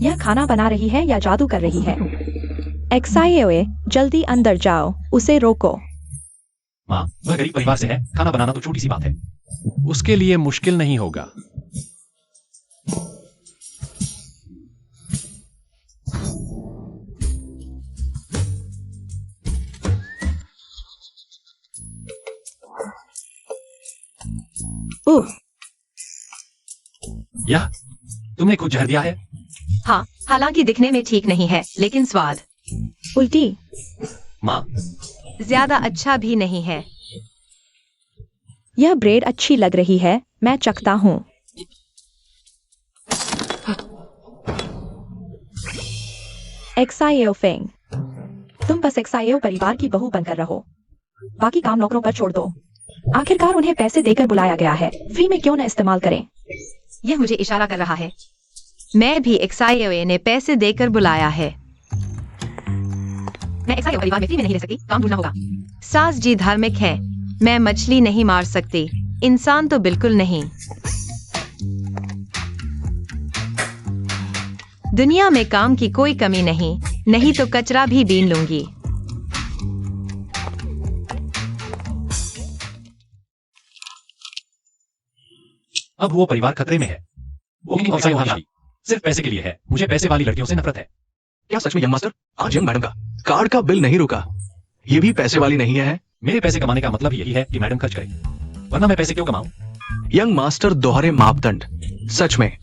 Speaker 2: यह खाना बना रही है या जादू कर रही है? एक्साइओए, जल्दी अंदर जाओ, उसे रोको।
Speaker 4: माँ, वह गरीब परिवार से है। खाना बनाना तो छोटी सी बात है। उसके लिए मुश्किल नहीं होगा।
Speaker 2: उह,
Speaker 4: यह तुमने खुद जहर दिया है।
Speaker 3: हाँ, हालांकि दिखने में ठीक नहीं है, लेकिन स्वाद
Speaker 2: उल्टी।
Speaker 4: माँ,
Speaker 3: ज्यादा अच्छा भी नहीं है।
Speaker 2: यह ब्रेड अच्छी लग रही है, मैं चखता हूँ। एक्साइओ फेंग, तुम बस एक्साइओ परिवार की बहू बनकर रहो। बाकी काम नौकरों पर छोड़ दो। आखिरकार उन्हें पैसे देकर बुलाया गया है, फ्री में क्यों न इस्तेमाल करें।
Speaker 3: यह मुझे इशारा कर रहा है। मैं भी एक्साइओए ने पैसे देकर बुलाया है। मैं एक्साइओ परिवार में फ्री में नहीं रह सकती, काम ढूंढना होगा। सास जी धार्मिक है। मैं मछली नहीं मार सकती, इंसान तो बिल्कुल नहीं। दुनिया में काम की कोई कमी नहीं, नहीं तो कचरा भी बीन लूंगी।
Speaker 4: अब वो परिवार खतरे में है। वो किंग ऑफ शादी सिर्फ पैसे के लिए है। मुझे पैसे वाली लड़कियों से नफरत है।
Speaker 1: क्या सच में यंग मास्टर? आज यंग मैडम का कार्ड का बिल नहीं रुका। ये भी पैसे वाली नहीं है।
Speaker 4: मेरे पैसे कमाने का मतलब यही है कि मैडम खर्च करे, वरना मैं पैसे क्यों कमाऊं?
Speaker 1: यंग मास्टर दोहरे मापदंड। सच में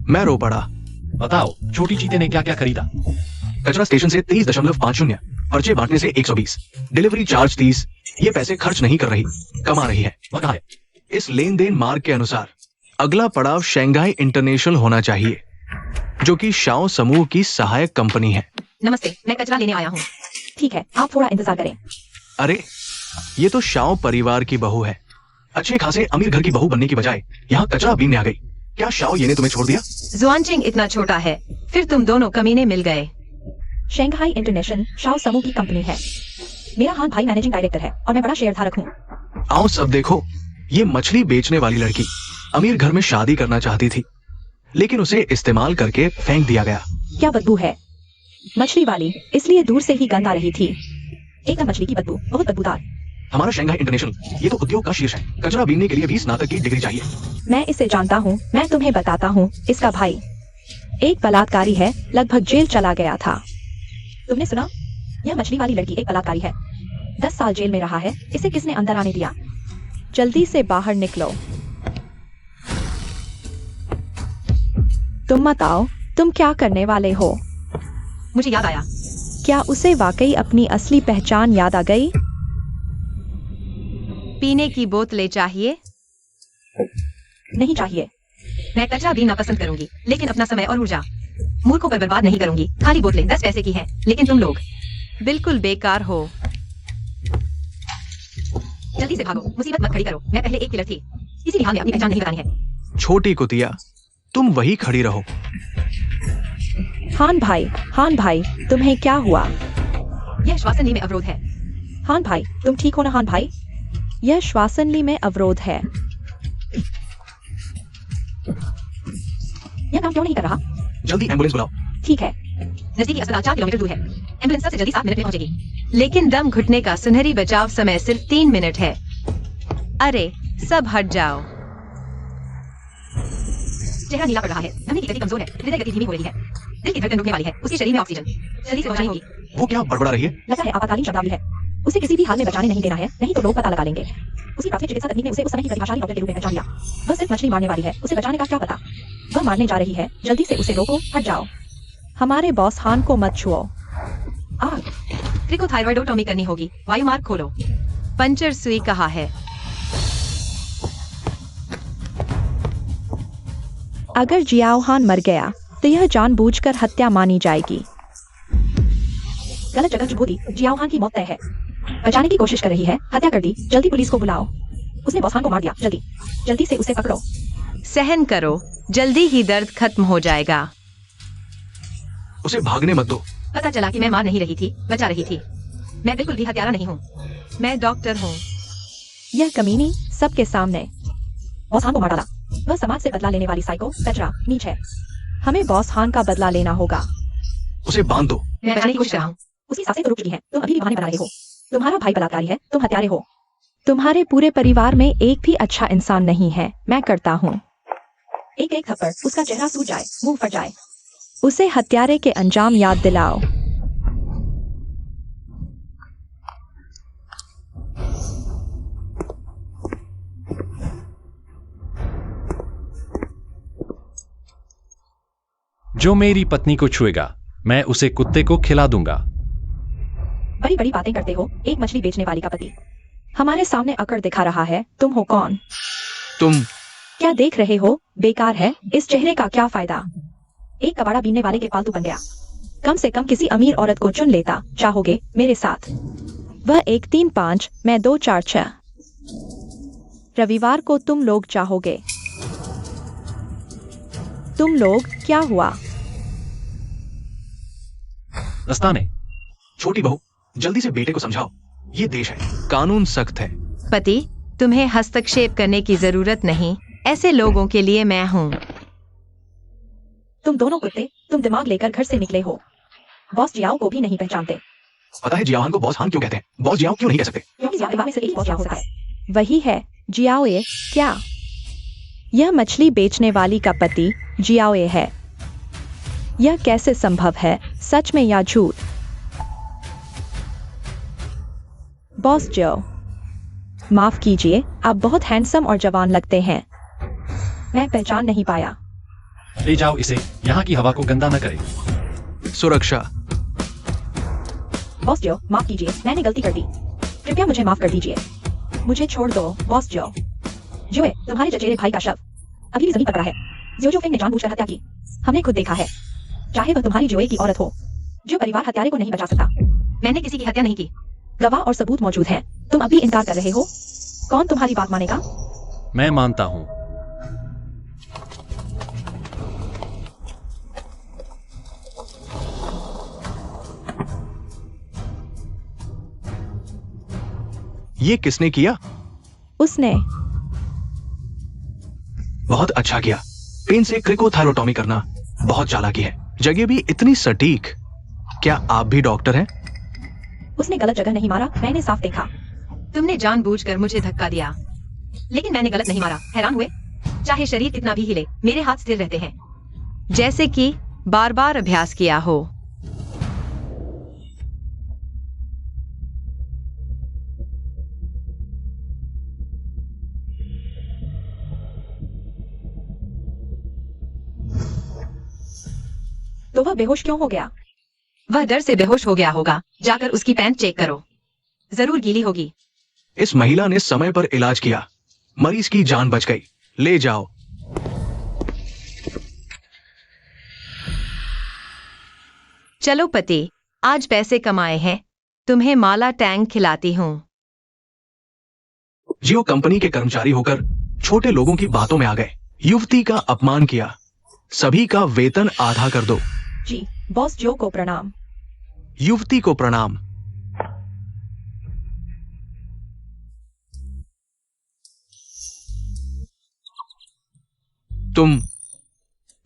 Speaker 1: मैं रो पड़ा।
Speaker 4: बताओ, छोटी चीते ने क्या क्या खरीदा?
Speaker 1: कचरा स्टेशन से 30.50, पर्चे बांटने से 120, डिलीवरी चार्ज 30। ये पैसे खर्च नहीं कर रही, कमा रही है।
Speaker 4: वह कहाँ है?
Speaker 1: इस लेन देन मार्ग के अनुसार अगला पड़ाव शंघाई इंटरनेशनल होना चाहिए, जो कि शाओ समूह की सहायक कंपनी है।
Speaker 3: नमस्ते, मैं कचरा लेने आया हूँ।
Speaker 2: ठीक है, आप थोड़ा इंतजार करें।
Speaker 1: अरे, ये तो शाओ परिवार की बहू है। अच्छे खासे अमीर घर की बहू बनने की बजाय यहाँ कचरा बीनने आ गई। क्या शाओ ये ने तुम्हें छोड़ दिया?
Speaker 3: जुआनचिंग इतना छोटा है, फिर तुम दोनों कमीने मिल गए।
Speaker 2: शंघाई इंटरनेशनल शाओ समूह की कंपनी है। मेरा हान भाई मैनेजिंग डायरेक्टर है और मैं बड़ा शेयर धारक हूँ।
Speaker 1: आओ सब देखो, ये मछली बेचने वाली लड़की अमीर घर में शादी करना चाहती थी, लेकिन उसे इस्तेमाल करके फेंक दिया गया।
Speaker 2: क्या बदबू है? मछली वाली, इसलिए दूर से ही गंध आ रही थी। एकदम मछली की बदबू, बहुत बदबूदार।
Speaker 1: हमारा शंघाई इंटरनेशनल ये तो उद्योग का शीर्ष है। कचरा बीनने के लिए भी स्नातक की डिग्री चाहिए।
Speaker 2: मैं इसे जानता हूँ, मैं तुम्हें बताता हूँ। इसका भाई एक बलात्कारी है, लगभग जेल चला गया था। तुमने सुना? यह मछली वाली लड़की एक बलात्कारी है, 10 साल जेल में रहा है। इसे किसने अंदर आने दिया? जल्दी से बाहर निकलो। तुम मत आओ, तुम क्या करने वाले हो?
Speaker 3: मुझे याद आया।
Speaker 2: क्या उसे वाकई अपनी असली पहचान याद आ गई?
Speaker 3: पीने की बोतलें चाहिए?
Speaker 2: नहीं चाहिए।
Speaker 3: मैं कचरा भी नापसंद करूंगी, लेकिन अपना समय और ऊर्जा मूर्खों पर बर्बाद नहीं करूंगी। खाली बोतलें 10 पैसे की हैं, लेकिन तुम लोग बिल्कुल बेकार हो। जल्दी से भागो, मुसीबत मत खड़ी करो। मैं पहले एक किलर थी, किसी भी हाल में अपनी पहचान नहीं बतानी है।
Speaker 1: छोटी कुतिया, तुम वही खड़ी रहो।
Speaker 2: हान भाई, तुम्हें क्या हुआ?
Speaker 3: यह श्वासन ली में अवरोध है।
Speaker 2: हान भाई, तुम ठीक हो ना? हान भाई, यह श्वासन ली में अवरोध है। यह काम क्यों नहीं कर रहा?
Speaker 1: जल्दी एम्बुलेंस बुलाओ।
Speaker 2: ठीक है।
Speaker 3: नजदीकी अस्पताल 4 किलोमीटर दूर है। एम्बुलेंस सबसे जल्दी 7 मिनट में पहुंचेगी, लेकिन दम घुटने का सुनहरी बचाव समय सिर्फ 3 मिनट है। अरे सब हट जाओ। चेहरा नीला पड़ रहा है, धमनी की गति कमजोर है, हृदय गति धीमी हो रही है, दिल की धड़कन रुकने वाली है, उसके शरीर में ऑक्सीजन जल्दी से पहुंचानी होगी।
Speaker 1: वो क्या बड़बड़ा रही है?
Speaker 2: लगता है आपातकालीन शब्दावली है। उसे किसी भी हाल में बचाने नहीं देना है, नहीं तो लोग पता लगा लेंगे। उसकी प्राथमिक चिकित्सा तकनीक ने उसे उस समय की प्रतिभाशाली डॉक्टर के रूप में पहचान लिया। वह सिर्फ मछली मारने वाली है, उसे बचाने का क्या पता। वह मारने जा रही है, जल्दी से उसे रोको, हट जाओ। हमारे बॉस हान को मत छुओ।
Speaker 3: आग क्रिकोथायरॉइडोटॉमी करनी होगी। वायु मार्ग खोलो। पंचर सुई कहाँ है?
Speaker 2: अगर जियाओ हान मर गया तो यह जानबूझकर हत्या मानी जाएगी। गलत जगह चुप होती, जियाओ हान की मौत तय है। बचाने की कोशिश कर रही है, हत्या कर दी। जल्दी पुलिस को बुलाओ। उसने बॉस हान को मार दिया। जल्दी से उसे पकड़ो।
Speaker 3: सहन करो, जल्दी ही दर्द खत्म हो जाएगा।
Speaker 1: उसे भागने मत दो।
Speaker 3: पता चला कि मैं मार नहीं रही थी, बचा रही थी। मैं बिल्कुल भी हत्यारा नहीं हूँ, मैं डॉक्टर हूँ।
Speaker 2: यह कमीनी सबके सामने बॉस हान को मार डाला। वह समाज से बदला लेने वाली साइको, कचरा, नीच है। हमें बॉस हान का बदला लेना होगा।
Speaker 1: उसे बांध दो।
Speaker 3: मैं बचाने की कोशिश कर रहा हूँ।
Speaker 2: उसकी सांसें तो रुक चुकी हैं। तुम अभी भी बहाने बना रहे हो। तुम्हारा भाई बलात्कारी है, तुम हत्यारे हो। तुम्हारे पूरे परिवार में एक भी अच्छा इंसान नहीं है। मैं करता हूँ। एक एक थप्पड़, उसका चेहरा सूज जाए, मुंह फट जाए। उसे हत्यारे के अंजाम याद दिलाओ।
Speaker 4: जो मेरी पत्नी को छुएगा, मैं उसे कुत्ते को खिला दूंगा।
Speaker 2: बड़ी बड़ी बातें करते हो, एक मछली बेचने वाली का पति हमारे सामने अकड़ दिखा रहा है। तुम हो कौन?
Speaker 1: तुम
Speaker 2: क्या देख रहे हो? बेकार है। इस चेहरे का क्या फायदा? एक कबाड़ा बीनने वाले के पालतू बन गया। कम से कम किसी अमीर औरत को चुन लेता। चाहोगे मेरे साथ? वह 1 3 5, मैं 2 4 6। रविवार को तुम लोग चाहोगे? तुम लोग क्या हुआ?
Speaker 4: दस्ताने।
Speaker 1: छोटी बहू, जल्दी से बेटे को समझाओ। ये देश है, कानून सख्त है।
Speaker 3: पति, तुम्हें हस्तक्षेप करने की जरूरत नहीं। ऐसे लोगों के लिए मैं हूँ।
Speaker 2: तुम दोनों कुत्ते, तुम दिमाग लेकर घर से निकले हो। बॉस जियाओ को भी नहीं पहचानते।
Speaker 1: पता है जियाओ हान को बॉस हान क्यों कहते हैं? बॉस जियाओ क्यों नहीं कह सकते?
Speaker 2: क्योंकि जियाओ में से एक बॉस जियाओ होता है। वही है जियाओ ए। क्या यह मछली बेचने वाली का पति जियाओ ए है? यह कैसे संभव है? सच में या झूठ? बॉस जो, माफ कीजिए, आप बहुत हैंडसम और जवान लगते हैं। मैं पहचान नहीं पाया।
Speaker 4: ले जाओ इसे, यहाँ की हवा को गंदा न करे।
Speaker 1: सुरक्षा।
Speaker 2: बॉस जो, माफ कीजिए, मैंने गलती कर दी। कृपया मुझे माफ कर दीजिए। मुझे छोड़ दो बॉस जो। जोए, तुम्हारे चचेरे भाई का शव अभी भी जमीन पर पड़ा है। जो फेंग ने जानबूझकर हत्या की। हमने खुद देखा है। चाहे वह तुम्हारी जोए की औरत हो। जो परिवार हत्यारे को नहीं बचा सकता।
Speaker 3: मैंने किसी की हत्या नहीं की।
Speaker 2: गवाह और सबूत मौजूद हैं। तुम अब भी इनकार कर रहे हो। कौन तुम्हारी बात मानेगा?
Speaker 4: मैं मानता हूँ।
Speaker 1: ये किसने किया?
Speaker 2: उसने।
Speaker 1: बहुत अच्छा किया। पेन से क्रिकोथायरोटॉमी करना बहुत चालाकी है। जगह भी इतनी सटीक। क्या आप भी डॉक्टर हैं?
Speaker 2: उसने गलत जगह नहीं मारा, मैंने साफ देखा।
Speaker 3: तुमने जानबूझकर मुझे धक्का दिया, लेकिन मैंने गलत नहीं मारा। हैरान हुए? चाहे शरीर कितना भी हिले, मेरे हाथ स्थिर रहते हैं, जैसे कि बार बार अभ्यास किया हो।
Speaker 2: तो वह बेहोश क्यों हो गया?
Speaker 3: वह डर से बेहोश हो गया होगा। जाकर उसकी पैंट चेक करो, जरूर गीली होगी।
Speaker 1: इस महिला ने समय पर इलाज किया। मरीज की जान बच गई। ले जाओ।
Speaker 3: चलो पति, आज पैसे कमाए हैं, तुम्हें माला टैंग खिलाती हूँ।
Speaker 1: जियो कंपनी के कर्मचारी होकर छोटे लोगों की बातों में आ गए। युवती का अपमान किया। सभी का वेतन आधा कर दो।
Speaker 2: जी बॉस जो को प्रणाम।
Speaker 1: युवती को प्रणाम।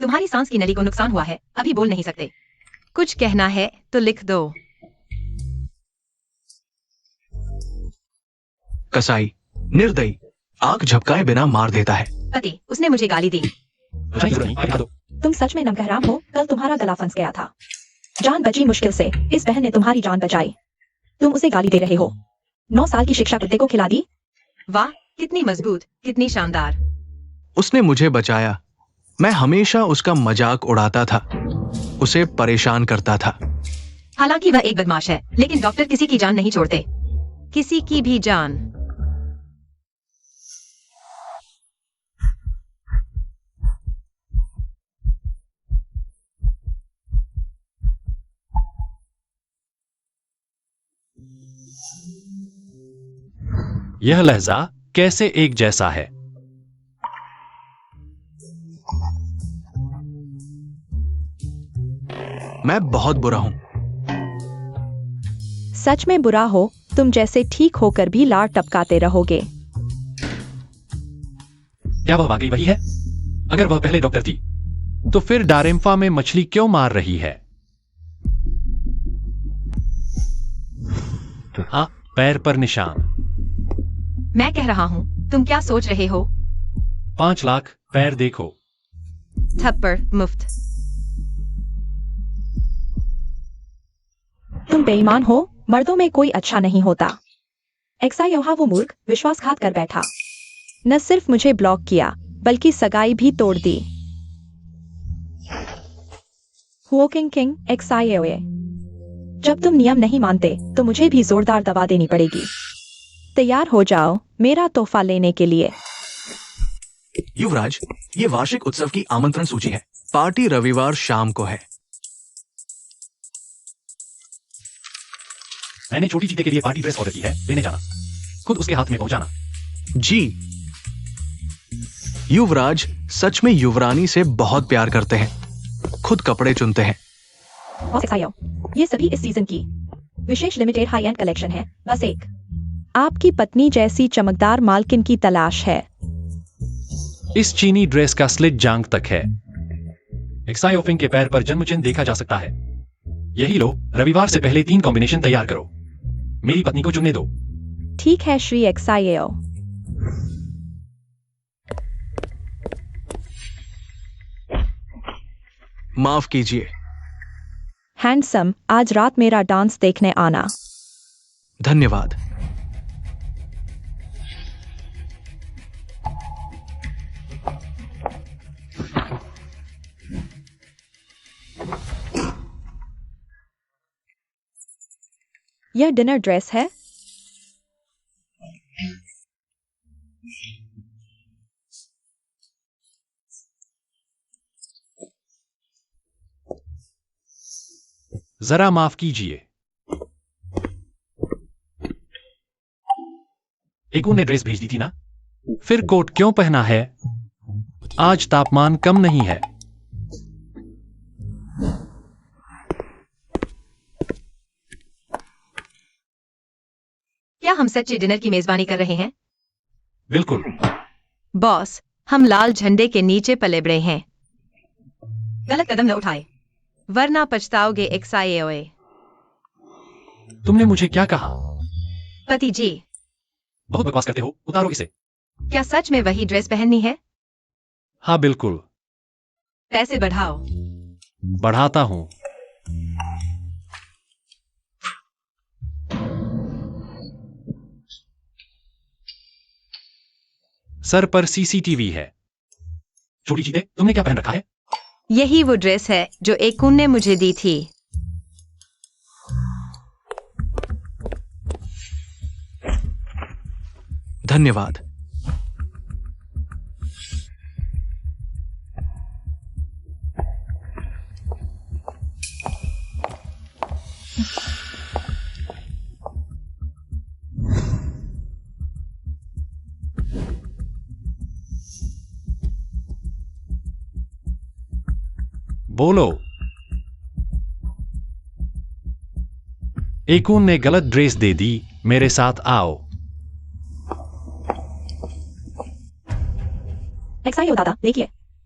Speaker 3: तुम्हारी सांस की नली को नुकसान हुआ है, अभी बोल नहीं सकते। कुछ कहना है तो लिख दो।
Speaker 1: कसाई निर्दयी, आंख झपकाए बिना मार देता है।
Speaker 3: पति, उसने मुझे गाली दी।
Speaker 2: तुम सच में नमकहराम हो। कल तुम्हारा गला फंस गया था, जान बची मुश्किल से, इस बहन ने तुम्हारी जान बचाई। तुम उसे गाली दे रहे हो। 9 साल की शिक्षा कुत्ते को खिला दी।
Speaker 3: वाह, कितनी मजबूत, कितनी शानदार।
Speaker 1: उसने मुझे बचाया। मैं हमेशा उसका मजाक उड़ाता था, उसे परेशान करता था।
Speaker 3: हालांकि वह एक बदमाश है, लेकिन डॉक्टर किसी की जान नहीं छोड़ते, किसी की भी जान।
Speaker 4: यह लहजा कैसे एक जैसा है।
Speaker 1: मैं बहुत बुरा हूं।
Speaker 2: सच में बुरा हो, तुम जैसे ठीक होकर भी लार टपकाते रहोगे।
Speaker 4: क्या वह वाकई वही है? अगर वह पहले डॉक्टर थी, तो फिर डारेम्फा में मछली क्यों मार रही है? हाँ, पैर पर निशान।
Speaker 3: मैं कह रहा हूँ, तुम क्या सोच रहे हो?
Speaker 4: 5 लाख, पैर देखो।
Speaker 3: थप्पड़ मुफ्त।
Speaker 2: तुम बेईमान हो, मर्दों में कोई अच्छा नहीं होता। एक्सायोहा वो मूर्ख विश्वासघात कर बैठा। न सिर्फ मुझे ब्लॉक किया, बल्कि सगाई भी तोड़ दी। वॉकिंग किंग एक्सायोए, जब तुम नियम नहीं मानते तो मुझे भी जोरदार दवा देनी पड़ेगी। तैयार हो जाओ मेरा तोहफा लेने के लिए।
Speaker 1: युवराज, ये वार्षिक उत्सव की आमंत्रण सूची है। पार्टी रविवार शाम को है।
Speaker 4: मैंने छोटी चीते के लिए पार्टी ड्रेस ऑर्डर की है, लेने जाना, खुद उसके हाथ में पहुंचाना।
Speaker 1: जी। युवराज सच में युवरानी से बहुत प्यार करते हैं, खुद कपड़े चुनते हैं।
Speaker 2: बॉस एक्सायो, ये सभी इस सीजन की विशेष लिमिटेड हाई एंड कलेक्शन है। बस एक आपकी पत्नी जैसी चमकदार मालकिन की तलाश है।
Speaker 4: इस चीनी ड्रेस का स्लिट जांग तक है। एक्सायोफिंग के पैर पर जन्मचिन्ह देखा जा सकता है। यही लो, रविवार से पहले 3 कॉम्बिनेशन तैयार करो। मेरी पत्नी को चुनने दो।
Speaker 2: ठीक है श्री एक्सायो।
Speaker 1: माफ कीजिए।
Speaker 2: हैंडसम, आज रात मेरा डांस देखने आना।
Speaker 1: धन्यवाद।
Speaker 2: यह डिनर ड्रेस है।
Speaker 4: जरा माफ कीजिए। एकू ने ड्रेस भेज दी थी ना? फिर कोट क्यों पहना है? आज तापमान कम नहीं है।
Speaker 3: क्या हम सच्चे डिनर की मेजबानी कर रहे हैं?
Speaker 4: बिल्कुल।
Speaker 3: बॉस, हम लाल झंडे के नीचे पले बड़े हैं। गलत कदम न उठाए, वरना पछताओगे एक्सायोए।
Speaker 4: तुमने मुझे क्या कहा?
Speaker 3: पति जी,
Speaker 4: बहुत बकवास करते हो, उतारो इसे।
Speaker 3: क्या सच में वही ड्रेस पहननी है?
Speaker 4: हाँ बिल्कुल।
Speaker 3: पैसे बढ़ाओ।
Speaker 4: बढ़ाता हूं। सर पर सीसीटीवी है। छोटी चीते, तुमने क्या पहन रखा है?
Speaker 3: यही वो ड्रेस है जो एकून ने मुझे दी थी।
Speaker 1: धन्यवाद।
Speaker 4: बोलो। एकून ने गलत ड्रेस दे दी, मेरे साथ आओ।
Speaker 2: एक्साइओ दादा देखिए,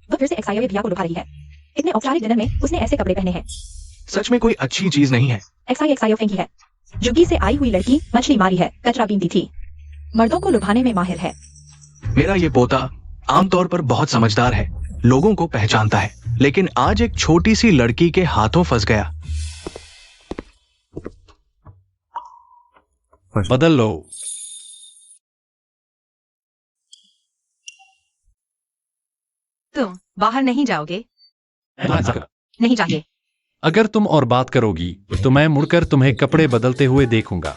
Speaker 2: वह फिर से एक्साइओ भैया को लुभा रही है। इतने औपचारिक डिनर में उसने ऐसे कपड़े पहने हैं।
Speaker 1: सच में कोई अच्छी चीज नहीं है।
Speaker 2: एक्साइओ फेंकी है। जुग्गी से आई हुई लड़की मछली मारी है, कचरा बीनती थी। मर्दों को लुभाने में माहिर है।
Speaker 1: मेरा ये पोता आमतौर पर बहुत समझदार है, लोगों को पहचानता है, लेकिन आज एक छोटी सी लड़की के हाथों फंस गया।
Speaker 4: बदल लो।
Speaker 3: तुम बाहर नहीं जाओगे? नहीं चाहिए।
Speaker 4: अगर तुम और बात करोगी तो मैं मुड़कर तुम्हें कपड़े बदलते हुए देखूंगा।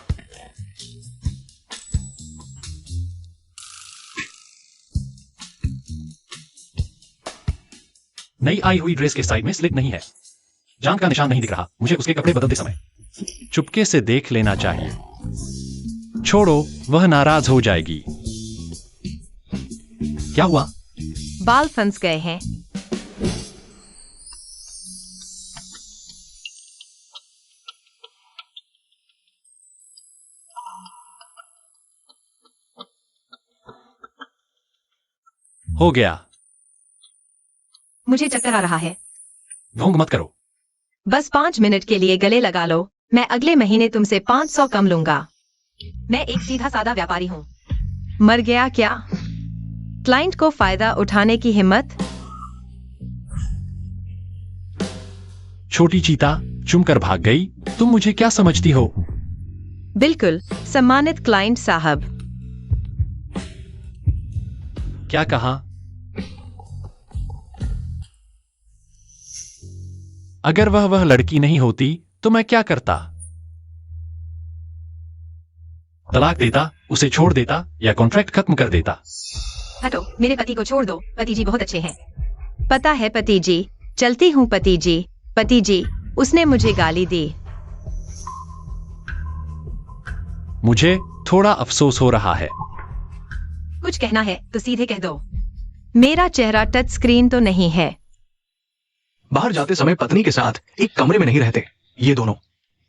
Speaker 4: नई आई हुई ड्रेस के साइड में स्लिट नहीं है। जान का निशान नहीं दिख रहा मुझे उसके कपड़े बदलते समय। चुपके से देख लेना चाहिए। छोड़ो, वह नाराज हो जाएगी। क्या हुआ?
Speaker 3: बाल फंस गए हैं।
Speaker 4: हो गया।
Speaker 3: मुझे चक्कर आ रहा है।
Speaker 4: ढोंग मत करो।
Speaker 3: बस 5 मिनट के लिए गले लगा लो। मैं अगले महीने तुमसे 500 कम लूंगा। मैं एक सीधा साधा व्यापारी हूँ। मर गया क्या? क्लाइंट को फायदा उठाने की हिम्मत।
Speaker 4: छोटी चीता चुमकर भाग गई। तुम मुझे क्या समझती हो?
Speaker 3: बिल्कुल, सम्मानित क्लाइंट साहब।
Speaker 4: क्या कहा? अगर वह लड़की नहीं होती तो मैं क्या करता? तलाक देता, उसे छोड़ देता या कॉन्ट्रैक्ट खत्म कर देता।
Speaker 3: हटो, मेरे पति को छोड़ दो। पति जी बहुत अच्छे हैं। पता है पति जी, चलती हूँ पति जी। पति जी, उसने मुझे गाली दी।
Speaker 4: मुझे थोड़ा अफसोस हो रहा है।
Speaker 3: कुछ कहना है तो सीधे कह दो। मेरा चेहरा टच स्क्रीन तो नहीं है।
Speaker 1: बाहर जाते समय पत्नी के साथ एक कमरे में नहीं रहते ये दोनों।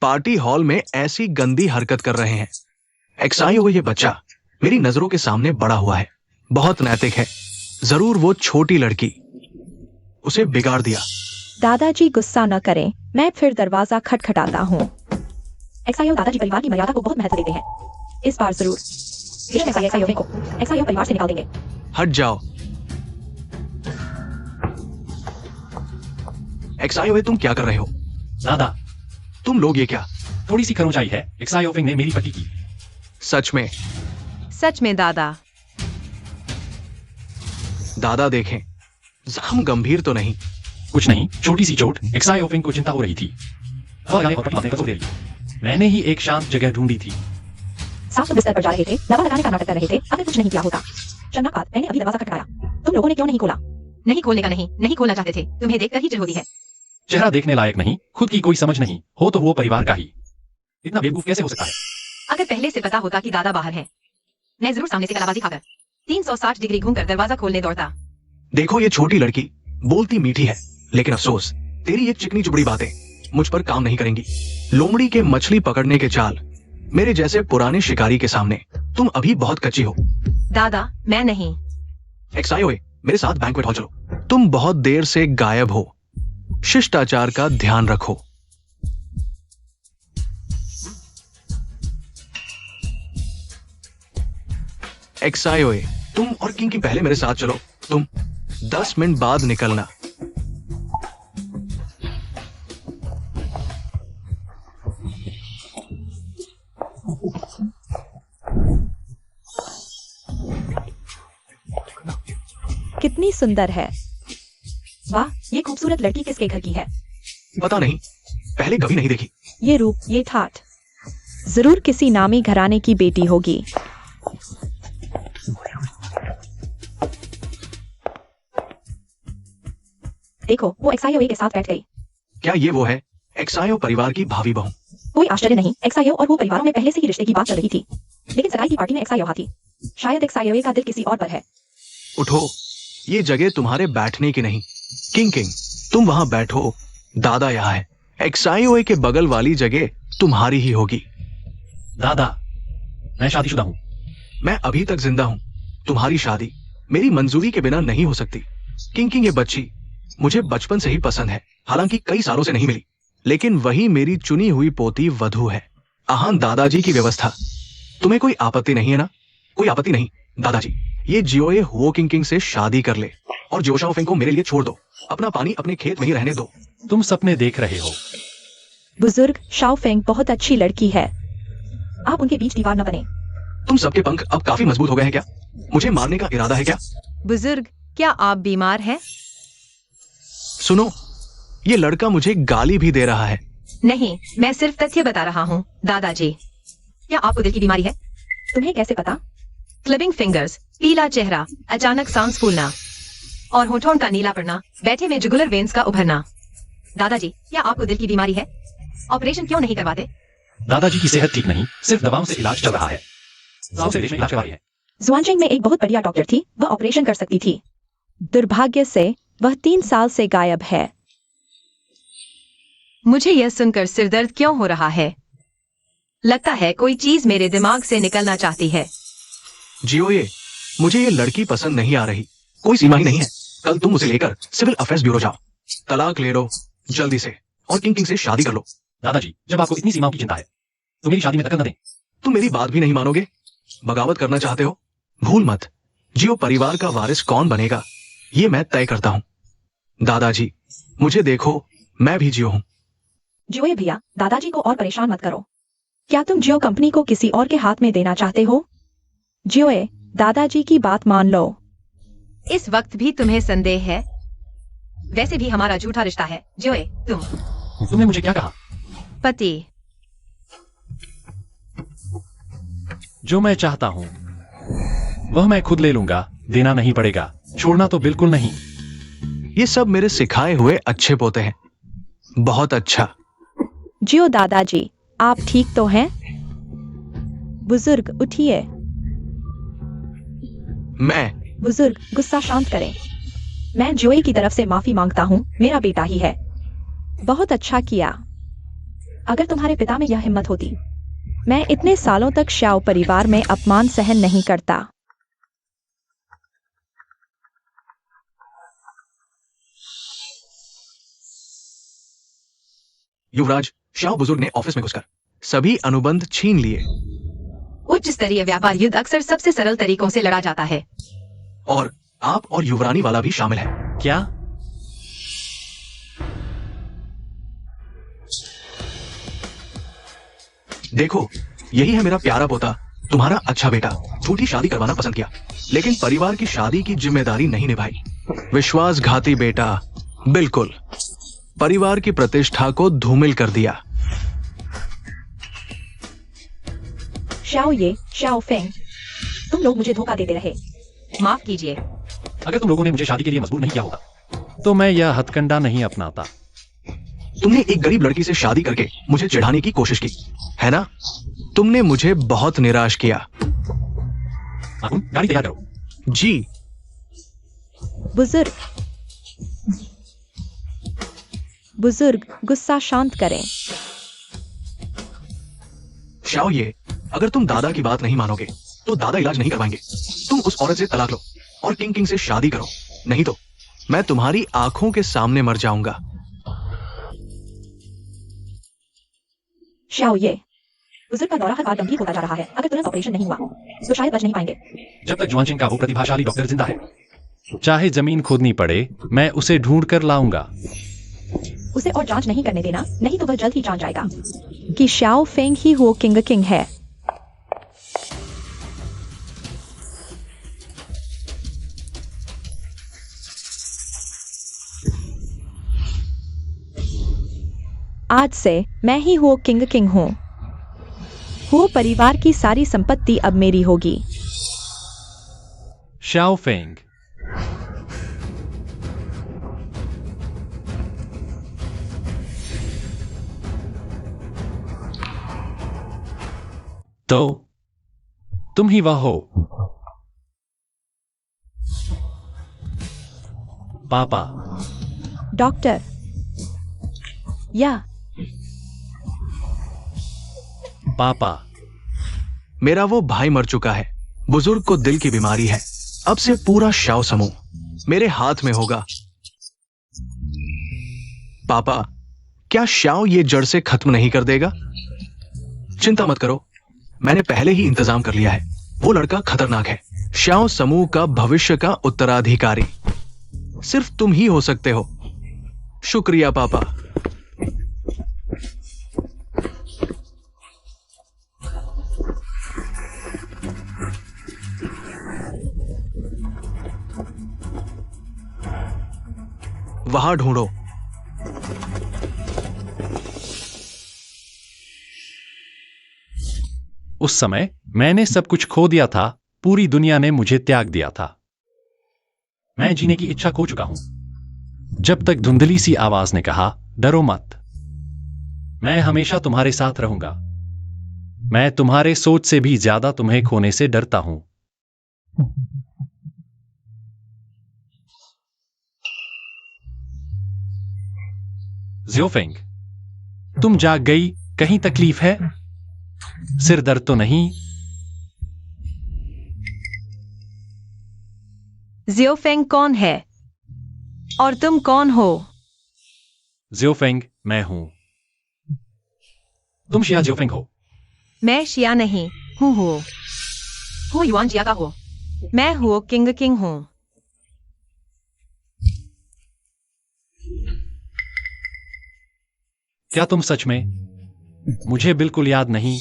Speaker 1: पार्टी हॉल में ऐसी गंदी हरकत कर रहे हैं। एक्साई हुआ ये बच्चा मेरी नजरों के सामने बड़ा हुआ है, बहुत नैतिक है। जरूर वो छोटी लड़की, उसे बिगाड़ दिया।
Speaker 2: दादाजी गुस्सा न करें, मैं फिर दरवाजा खटखटाता हूँ। एक्साइओ दादाजी परिवार की मर्यादा को बहुत महत्व देते हैं। इस बार जरूर एक्साइओ परिवार से निकाल देंगे।
Speaker 1: हट जाओ। एक्साई तुम क्या कर रहे हो?
Speaker 4: दादा,
Speaker 1: तुम लोग ये क्या?
Speaker 4: थोड़ी सी खरोंचाई है। एक्साइओफिंग ने मेरी पति की।
Speaker 1: सच में?
Speaker 3: सच में दादा।
Speaker 1: दादा देखें, जख्म गंभीर तो नहीं?
Speaker 4: कुछ नहीं, छोटी सी चोट। एक्साइओफिंग को चिंता हो रही थी। और पटलाने पर जोर दे रही। मैंने ही एक शांत जगह ढूंढी थी।
Speaker 2: साफ बिस्तर पर जा रहे थे, दवा लगाने का नाटक कर रहे थे। अगर कुछ नहीं किया होता। चंदा बाद मैंने अभी दरवाजा खटखटाया। तुम लोगों ने क्यों नहीं खोला?
Speaker 3: नहीं खोलने का नहीं खोलना चाहते थे। तुम्हें देखकर ही चिढ़ होती है।
Speaker 4: चेहरा देखने लायक नहीं, खुद की कोई समझ नहीं हो तो वो परिवार का ही। इतना बेवकूफ कैसे हो सकता है?
Speaker 3: अगर पहले से पता होता कि दादा बाहर है, मैं जरूर सामने से कलाबाजी खाकर 360 डिग्री घूमकर दरवाजा खोलने दौड़ता।
Speaker 1: देखो ये छोटी लड़की बोलती मीठी है, लेकिन अफसोस तेरी ये चिकनी चुपड़ी बातें मुझ पर काम नहीं करेंगी। लोमड़ी के मछली पकड़ने के चाल मेरे जैसे पुराने शिकारी के सामने तुम अभी बहुत कच्ची हो।
Speaker 3: दादा, मैं नहीं।
Speaker 1: एक्साइओए, मेरे साथ बैंक्वेट हॉल चलो। तुम बहुत देर से गायब हो, शिष्टाचार का ध्यान रखो। एक्साइओए, तुम और किंकी पहले मेरे साथ चलो। तुम 10 मिनट बाद निकलना।
Speaker 2: कितनी सुंदर है। वाह, ये खूबसूरत लड़की किसके घर की है?
Speaker 1: पता नहीं, पहले कभी नहीं देखी।
Speaker 2: ये रूप, ये ठाठ, जरूर किसी नामी घराने की बेटी होगी। देखो, वो एक्साइओ के साथ बैठ गई।
Speaker 1: क्या ये वो है? एक्साइओ परिवार की भावी बहू।
Speaker 2: कोई आश्चर्य नहीं, एक्सायो और वो परिवारों में पहले से ही रिश्ते की बात चल रही थी। लेकिन सगाई की पार्टी में एक्सायो थी। शायद एक्सायो का दिल किसी और पर है।
Speaker 1: उठो, ये जगह तुम्हारे बैठने की नहीं। किंग किंग, तुम वहां बैठो, दादा यहाँ है। एक्साइओए के बगल वाली जगह तुम्हारी ही होगी।
Speaker 4: दादा, मैं शादीशुदा हूँ।
Speaker 1: मैं अभी तक जिंदा हूँ। तुम्हारी शादी मेरी मंजूरी के बिना नहीं हो सकती। किंग किंग, ये बच्ची मुझे बचपन से ही पसंद है, हालांकि कई सालों से नहीं मिली, लेकिन वही मेरी चुनी हुई पोती वधू है। आहान दादाजी की व्यवस्था। तुम्हें कोई आपत्ति नहीं है ना? कोई आपत्ति नहीं दादाजी। ये जियोए हुओ किंग किंग से शादी कर ले और जो शाओफेंग को मेरे लिए छोड़ दो। अपना पानी अपने खेत में ही रहने दो।
Speaker 4: तुम सपने देख रहे हो।
Speaker 2: बुजुर्ग, शाओफेंग बहुत अच्छी लड़की है। आप उनके बीच दीवार न बने।
Speaker 1: तुम सबके पंख अब काफी मजबूत हो गए हैं क्या? मुझे मारने का इरादा है क्या?
Speaker 3: बुजुर्ग, क्या आप बीमार हैं?
Speaker 1: सुनो, ये लड़का मुझे गाली भी दे रहा है।
Speaker 3: नहीं, मैं सिर्फ तथ्य बता रहा हूँ दादाजी। क्या आपको दिल की बीमारी है?
Speaker 2: तुम्हें कैसे पता?
Speaker 3: क्लिपिंग फिंगर्स, पीला चेहरा, अचानक सांस फूलना और होठों का नीला पड़ना, बैठे में जुगुलर वेन्स का उभरना। दादाजी, क्या आपको दिल की बीमारी है? ऑपरेशन क्यों नहीं करवाते?
Speaker 4: दादाजी की सेहत ठीक नहीं, सिर्फ दवाओं से इलाज चल रहा है। साउथ से देश में इलाज करवा रही है।
Speaker 2: ज़ुआनजिंग में एक बहुत बढ़िया डॉक्टर थी, वह ऑपरेशन कर सकती थी। दुर्भाग्य से वह 3 साल से गायब है।
Speaker 3: मुझे यह सुनकर सिरदर्द क्यों हो रहा है? लगता है कोई चीज मेरे दिमाग से निकलना चाहती है।
Speaker 1: जियोए, मुझे ये लड़की पसंद नहीं आ रही। कोई सीमा ही नहीं है। कल तुम उसे लेकर सिविल अफेयर्स ब्यूरो जाओ, तलाक ले लो जल्दी से और किंग किंग से शादी कर लो।
Speaker 4: दादाजी, जब आपको इतनी सीमाओं की चिंता है तो मेरी शादी में दखल न दें।
Speaker 1: तुम मेरी बात भी नहीं मानोगे? बगावत करना चाहते हो? भूल मत, जियो परिवार का वारिस कौन बनेगा ये मैं तय करता हूँ। दादाजी, मुझे देखो, मैं भी जियो हूँ।
Speaker 2: जियोए भैया, दादाजी को और परेशान मत करो। क्या तुम जियो कंपनी को किसी और के हाथ में देना चाहते हो? जियोए, दादाजी की बात मान लो।
Speaker 3: इस वक्त भी तुम्हें संदेह है? वैसे भी हमारा झूठा रिश्ता है। जोए,
Speaker 4: तुमने मुझे क्या कहा?
Speaker 3: पति।
Speaker 4: जो मैं चाहता हूँ वह मैं खुद ले लूंगा, देना नहीं पड़ेगा। छोड़ना तो बिल्कुल नहीं।
Speaker 1: ये सब मेरे सिखाए हुए अच्छे पोते हैं। बहुत अच्छा।
Speaker 2: जियो दादाजी, आप ठीक तो हैं? बुजुर्ग, उठिए। बुजुर्ग, गुस्सा शांत करें। मैं जोई की तरफ से माफी मांगता हूँ, मेरा बेटा ही है। बहुत अच्छा किया। अगर तुम्हारे पिता में यह हिम्मत होती। मैं इतने सालों तक शाओ परिवार में अपमान सहन नहीं करता।
Speaker 1: युवराज, शाओ बुजुर्ग ने ऑफिस में घुसकर सभी अनुबंध छीन लिए।
Speaker 3: उच्च स्तरीय व्यापार युद्ध अक्सर सबसे सरल तरीकों से लड़ा जाता है।
Speaker 1: और आप और युवरानी वाला भी शामिल है।
Speaker 4: क्या?
Speaker 1: देखो, यही है मेरा प्यारा पोता, तुम्हारा अच्छा बेटा। झूठी शादी करवाना पसंद किया, लेकिन परिवार की शादी की जिम्मेदारी नहीं निभाई। विश्वासघाती बेटा, बिल्कुल। परिवार की प्रतिष्ठा को धूमिल कर दिया।
Speaker 2: शाओ ये, शाओ फेंग, तुम लोग मुझे धोखा देते रहे।
Speaker 3: माफ कीजिए।
Speaker 4: अगर तुम लोगों ने मुझे शादी के लिए मजबूर नहीं किया होता तो मैं यह हथकंडा नहीं अपनाता।
Speaker 1: तुमने एक गरीब लड़की से शादी करके मुझे चिढ़ाने की कोशिश की, है ना? तुमने मुझे बहुत निराश किया।
Speaker 4: गाड़ी तैयार करो।
Speaker 2: जी। बुजुर्ग, गुस्सा शांत करें।
Speaker 1: शाओ ये, अगर तुम दादा की बात नहीं मानोगे तो दादा इलाज नहीं करवाएंगे। तुम उस औरत से तलाक लो और किंग किंग से शादी करो, नहीं तो मैं तुम्हारी आंखों के सामने मर जाऊंगा।
Speaker 2: शाओ ये, बुजुर्ग का दौरा हर बार गंभीर होता जा रहा है। अगर तुरंत ऑपरेशन नहीं हुआ तो शायद बच नहीं पाएंगे।
Speaker 4: जब तक जुआनजिंग का वो प्रतिभाशाली डॉक्टर जिंदा है, चाहे जमीन खोदनी पड़े, मैं उसे ढूंढ कर लाऊंगा।
Speaker 2: उसे और जांच नहीं करने देना, नहीं तो वह जल्द ही जान जाएगा कि शाओ फेंग ही वो किंग किंग है। आज से मैं ही हो किंग किंग हूँ। वो परिवार की सारी संपत्ति अब मेरी होगी।
Speaker 4: शाओ फेंग, तो तुम ही वह हो। पापा।
Speaker 2: डॉक्टर। या
Speaker 4: पापा।
Speaker 1: मेरा वो भाई मर चुका है। बुजुर्ग को दिल की बीमारी है। अब से पूरा शाओ समूह मेरे हाथ में होगा। पापा, क्या शाओ ये जड़ से खत्म नहीं कर देगा? चिंता मत करो, मैंने पहले ही इंतजाम कर लिया है। वो लड़का खतरनाक है, शाओ समूह का भविष्य का उत्तराधिकारी। सिर्फ तुम ही हो सकते हो। शुक्रिया पापा। वहां ढूंढो।
Speaker 4: उस समय मैंने सब कुछ खो दिया था। पूरी दुनिया ने मुझे त्याग दिया था। मैं जीने की इच्छा खो चुका हूं। जब तक धुंधली सी आवाज ने कहा, डरो मत, मैं हमेशा तुम्हारे साथ रहूंगा। मैं तुम्हारे सोच से भी ज्यादा तुम्हें खोने से डरता हूं। ज़ियोफेंग, तुम जाग गई? कहीं तकलीफ है? सिर दर्द तो नहीं?
Speaker 3: जियोफेंग कौन है? और तुम कौन हो?
Speaker 4: ज़ियोफेंग, मैं हूं। तुम शिया ज़ियोफेंग हो।
Speaker 3: मैं शिया नहीं हूँ। हो युआन जिया का हो। मैं हूँ किंग हूँ।
Speaker 4: क्या तुम सच में? मुझे बिल्कुल याद नहीं।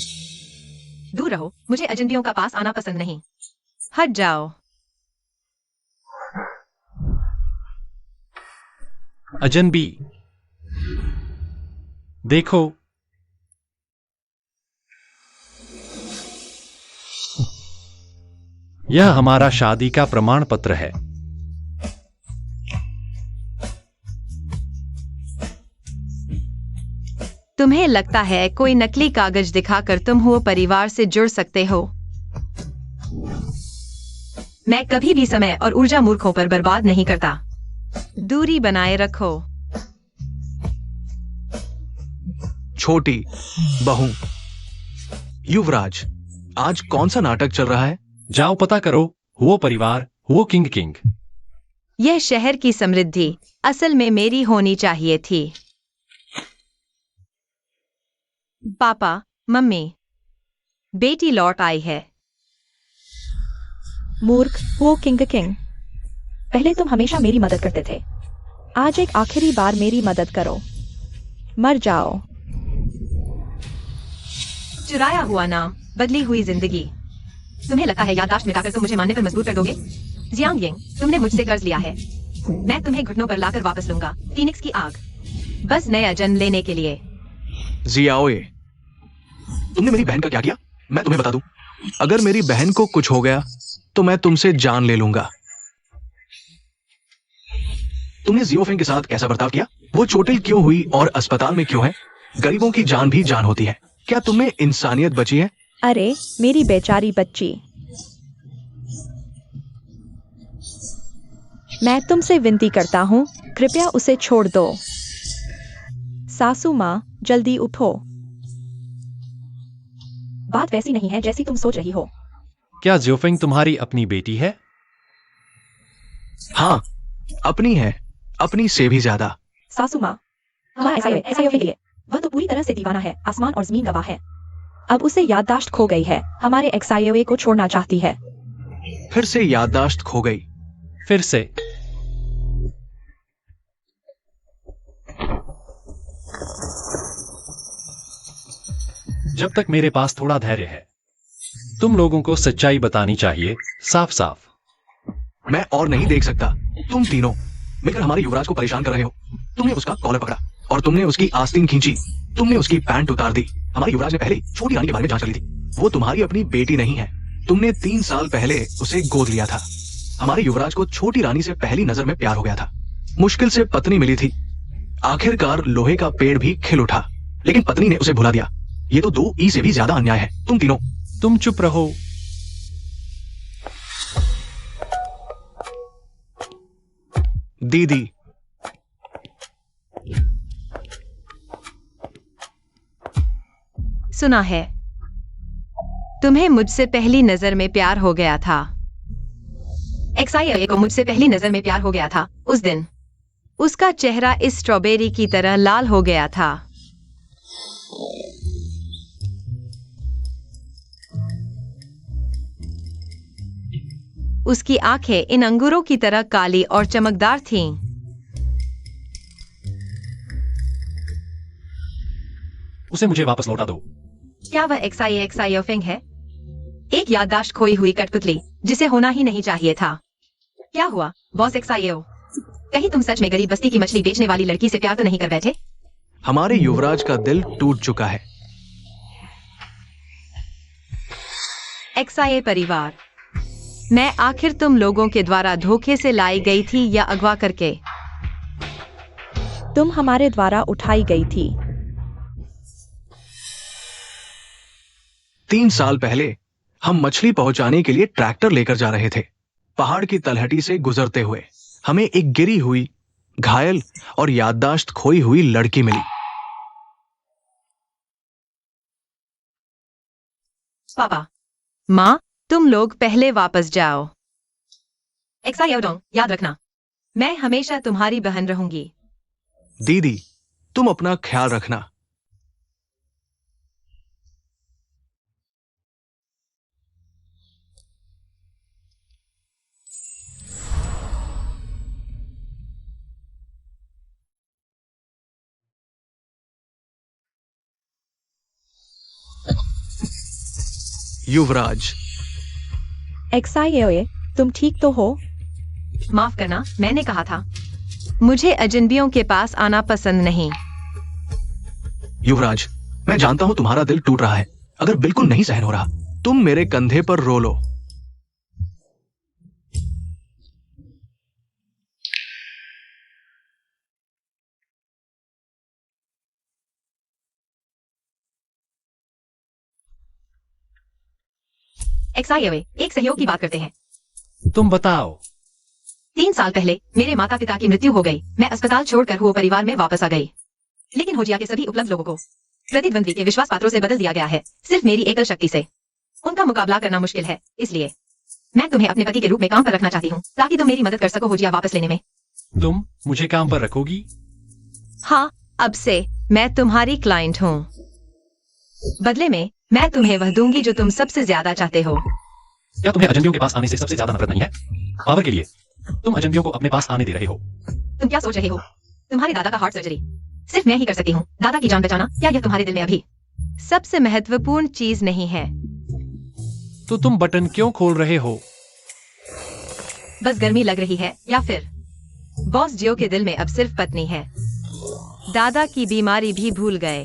Speaker 3: दूर रहो, मुझे अजनबियों का पास आना पसंद नहीं। हट जाओ।
Speaker 4: अजनबी, देखो। यह हमारा शादी का प्रमाण पत्र है।
Speaker 3: तुम्हें लगता है कोई नकली कागज दिखाकर तुम हो परिवार से जुड़ सकते हो? मैं कभी भी समय और ऊर्जा मूर्खों पर बर्बाद नहीं करता। दूरी बनाए रखो।
Speaker 1: छोटी बहू। युवराज, आज कौन सा नाटक चल रहा है?
Speaker 4: जाओ पता करो। वो परिवार, वो किंग।
Speaker 3: यह शहर की समृद्धि असल में मेरी होनी चाहिए थी। पापा, मम्मी, बेटी लौट आई है।
Speaker 2: मूर्ख, वो किंग। पहले तुम हमेशा मेरी मदद करते थे। आज एक आखिरी बार मेरी मदद करो। मर जाओ।
Speaker 3: चुराया हुआ नाम, बदली हुई जिंदगी। तुम्हें लगता है याददाश्त मिटाकर तुम मुझे मानने पर मजबूर कर दोगे? जियांग यिंग, तुमने मुझसे कर्ज लिया है। मैं तुम्हें घुटनों पर लाकर वापस लूंगा। फीनिक्स की आग, बस नया जन्म लेने के लिए।
Speaker 1: जियाओए, तुमने मेरी बहन का क्या किया? मैं तुम्हें बता दूं, अगर मेरी बहन को कुछ हो गया तो मैं तुमसे जान ले लूंगा। तुमने जियोफेंग के साथ कैसा बर्ताव किया? वो चोटिल क्यों हुई और अस्पताल में क्यों है? गरीबों की जान भी जान होती है। क्या तुम्हें इंसानियत बची है?
Speaker 2: अरे मेरी बेचारी बच्ची, मैं तुमसे विनती करता हूँ, कृपया उसे छोड़ दो। सासू माँ, जल्दी उठो। बात वैसी नहीं है जैसी तुम सोच रही हो।
Speaker 4: क्या ज़ियोफेंग तुम्हारी अपनी बेटी है?
Speaker 1: हाँ, अपनी है, अपनी से भी ज्यादा।
Speaker 2: सासू माँ, हमारा एसआईओ के लिए वह तो पूरी तरह से दीवाना है। आसमान और जमीन गवाह है। अब उसे याददाश्त खो गई है। हमारे एक्सआईओ को छोड़ना चाहती है।
Speaker 1: फिर से याददाश्त खो गई।
Speaker 4: फिर से? जब तक मेरे पास थोड़ा धैर्य है, तुम लोगों को सच्चाई बतानी चाहिए, साफ साफ।
Speaker 1: मैं और नहीं देख सकता। तुम तीनों मिलकर हमारे युवराज को परेशान कर रहे हो। तुमने उसका कॉलर पकड़ा और तुमने उसकी आस्तीन खींची। तुमने उसकी पैंट उतार दी। हमारे युवराज ने पहले छोटी रानी के बारे में जांच कर ली थी। वो तुम्हारी अपनी बेटी नहीं है। तुमने 3 साल पहले उसे गोद लिया था। हमारे युवराज को छोटी रानी से पहली नजर में प्यार हो गया था। मुश्किल से पत्नी मिली थी। आखिरकार लोहे का पेड़ भी खिल उठा, लेकिन पत्नी ने उसे भुला दिया। ये तो 2 ई से भी ज्यादा अन्याय है। तुम तीनों।
Speaker 4: तुम चुप रहो।
Speaker 1: दीदी,
Speaker 3: सुना है तुम्हें मुझसे पहली नजर में प्यार हो गया था। XIA को मुझसे पहली नजर में प्यार हो गया था उस दिन। उसका चेहरा इस स्ट्रॉबेरी की तरह लाल हो गया था। उसकी आंखें इन अंगूरों की तरह काली और चमकदार थीं।
Speaker 4: उसे मुझे वापस लौटा दो।
Speaker 3: क्या वह XIA फेंग है? एक याददाश्त खोई हुई कठपुतली जिसे होना ही नहीं चाहिए था। क्या हुआ बॉस XIO? कहीं तुम सच में गरीब बस्ती की मछली बेचने वाली लड़की से प्यार तो नहीं कर बैठे?
Speaker 1: हमारे युवराज का दिल टूट चुका है।
Speaker 3: XIA परिवार, मैं आखिर तुम लोगों के द्वारा धोखे से लाई गई थी या अगवा करके?
Speaker 2: तुम हमारे द्वारा उठाई गई थी।
Speaker 1: 3 साल पहले हम मछली पहुंचाने के लिए ट्रैक्टर लेकर जा रहे थे। पहाड़ की तलहटी से गुजरते हुए हमें एक गिरी हुई, घायल और याददाश्त खोई हुई लड़की मिली।
Speaker 3: पापा, माँ, तुम लोग पहले वापस जाओ। XIO डोंग, याद रखना, मैं हमेशा तुम्हारी बहन रहूंगी।
Speaker 1: दीदी, तुम अपना ख्याल रखना। युवराज,
Speaker 2: XIA, तुम ठीक तो हो?
Speaker 3: माफ करना, मैंने कहा था मुझे अजनबियों के पास आना पसंद नहीं।
Speaker 1: युवराज, मैं जानता हूं तुम्हारा दिल टूट रहा है। अगर बिल्कुल नहीं सहन हो रहा, तुम मेरे कंधे पर रो लो।
Speaker 3: XIA, एक सहयोग की बात करते हैं।
Speaker 4: तुम बताओ।
Speaker 3: 3 साल पहले मेरे माता पिता की मृत्यु हो गई। मैं अस्पताल छोड़कर हुए परिवार में वापस आ गई, लेकिन होजिया के सभी उपलब्ध लोगों को प्रतिद्वंदी के विश्वास पात्रों से बदल दिया गया है, सिर्फ मेरी एकल शक्ति से। उनका मुकाबला करना मुश्किल है, इसलिए मैं तुम्हें अपने पति के रूप में काम पर रखना चाहती हूँ, ताकि तुम मेरी मदद कर सको होजिया वापस लेने में।
Speaker 4: तुम मुझे काम पर रखोगी?
Speaker 3: हाँ, अब से मैं तुम्हारी क्लाइंट हूँ। बदले में मैं तुम्हें वह दूंगी जो तुम सबसे ज्यादा चाहते हो।
Speaker 4: क्या तुम्हें अजनबियों के पास आने से सबसे ज्यादा नफरत नहीं है? पावर के लिए तुम अजनबियों को अपने पास आने दे रहे हो।
Speaker 3: तुम क्या सोच रहे हो? तुम्हारे दादा का हार्ट सर्जरी सिर्फ मैं ही कर सकती हूँ। दादा की जान बचाना, क्या यह तुम्हारे दिल में अभी सबसे महत्वपूर्ण चीज नहीं है?
Speaker 4: तो तुम बटन क्यों खोल रहे हो?
Speaker 3: बस गर्मी लग रही है, या फिर बॉस जियो के दिल में अब सिर्फ पत्नी है। दादा की बीमारी भी भूल गए।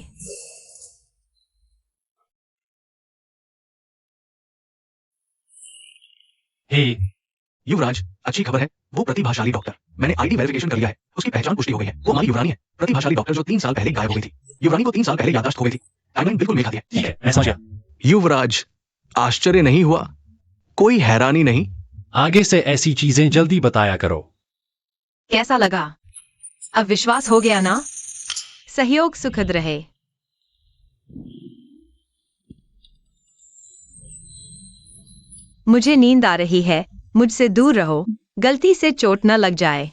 Speaker 4: हे
Speaker 1: युवराज, अच्छी खबर है। वो प्रतिभाशाली डॉक्टर, मैंने आईडी वेरिफिकेशन कर लिया है। उसकी पहचान पुष्टि हो गई है। वो हमारी युवरानी है, प्रतिभाशाली डॉक्टर जो 3 साल पहले गायब हो गई थी। युवरानी को 3 साल पहले याददाश्त हो गई थी। टाइमलाइन बिल्कुल मेल खाती है।
Speaker 4: ठीक है, मैं समझ गया।
Speaker 1: युवराज, आश्चर्य नहीं हुआ? कोई हैरानी नहीं?
Speaker 4: आगे से ऐसी चीजें जल्दी बताया करो।
Speaker 3: कैसा लगा? अब विश्वास हो गया ना? सहयोग सुखद रहे। मुझे नींद आ रही है, मुझसे दूर रहो, गलती से चोट न लग जाए।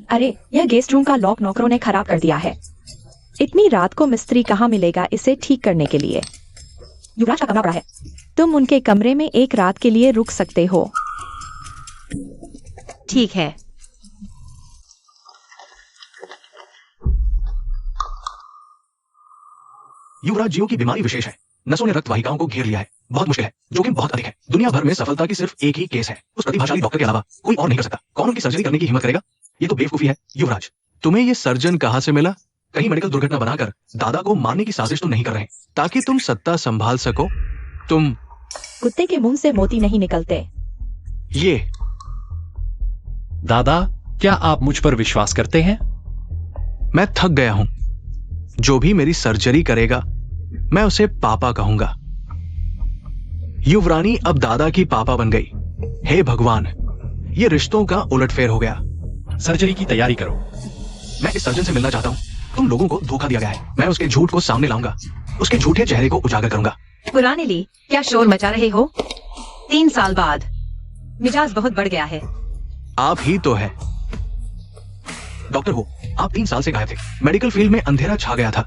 Speaker 2: अरे, यह गेस्ट रूम का लॉक नौकरों ने खराब कर दिया है। इतनी रात को मिस्त्री कहाँ मिलेगा इसे ठीक करने के लिए? युवराज का कमरा बड़ा है। तुम उनके कमरे में एक रात के लिए रुक सकते हो।
Speaker 3: ठीक है।
Speaker 1: युवराज, जियो की बीमारी विशेष है। नसों ने रक्त वाहिकाओं को घेर लिया है। बहुत मुश्किल है, जोखिम बहुत अधिक है। दुनिया भर में सफलता की सिर्फ एक ही केस है। उस प्रतिभाशाली डॉक्टर के अलावा कोई और नहीं कर सकता। कौन उनकी सर्जरी करने की हिम्मत करेगा? ये तो बेवकूफी है। युवराज, तुम्हें ये सर्जन कहाँ से मिला? कहीं मेडिकल दुर्घटना बनाकर दादा को मारने की साजिश तो नहीं कर रहे, ताकि तुम सत्ता संभाल सको? तुम
Speaker 2: कुत्ते के मुंह से मोती नहीं निकलते।
Speaker 1: ये
Speaker 4: दादा, क्या आप मुझ पर विश्वास करते हैं?
Speaker 1: मैं थक गया हूं। जो भी मेरी सर्जरी करेगा मैं उसे पापा कहूंगा। युवरानी अब दादा की पापा बन गई। हे भगवान, ये रिश्तों का उलटफेर हो गया।
Speaker 4: सर्जरी की तैयारी करो।
Speaker 1: मैं इस सर्जन से मिलना चाहता हूं। तुम लोगों को धोखा दिया गया है। मैं उसके झूठ को सामने लाऊंगा, उसके झूठे चेहरे को उजागर करूंगा।
Speaker 3: पुराने ली, क्या शोर मचा रहे हो? 3 साल बाद मिजाज बहुत बढ़ गया है।
Speaker 1: आप ही तो है। डॉक्टर हो, आप 3 साल से गायब थे। मेडिकल फील्ड में अंधेरा छा गया था।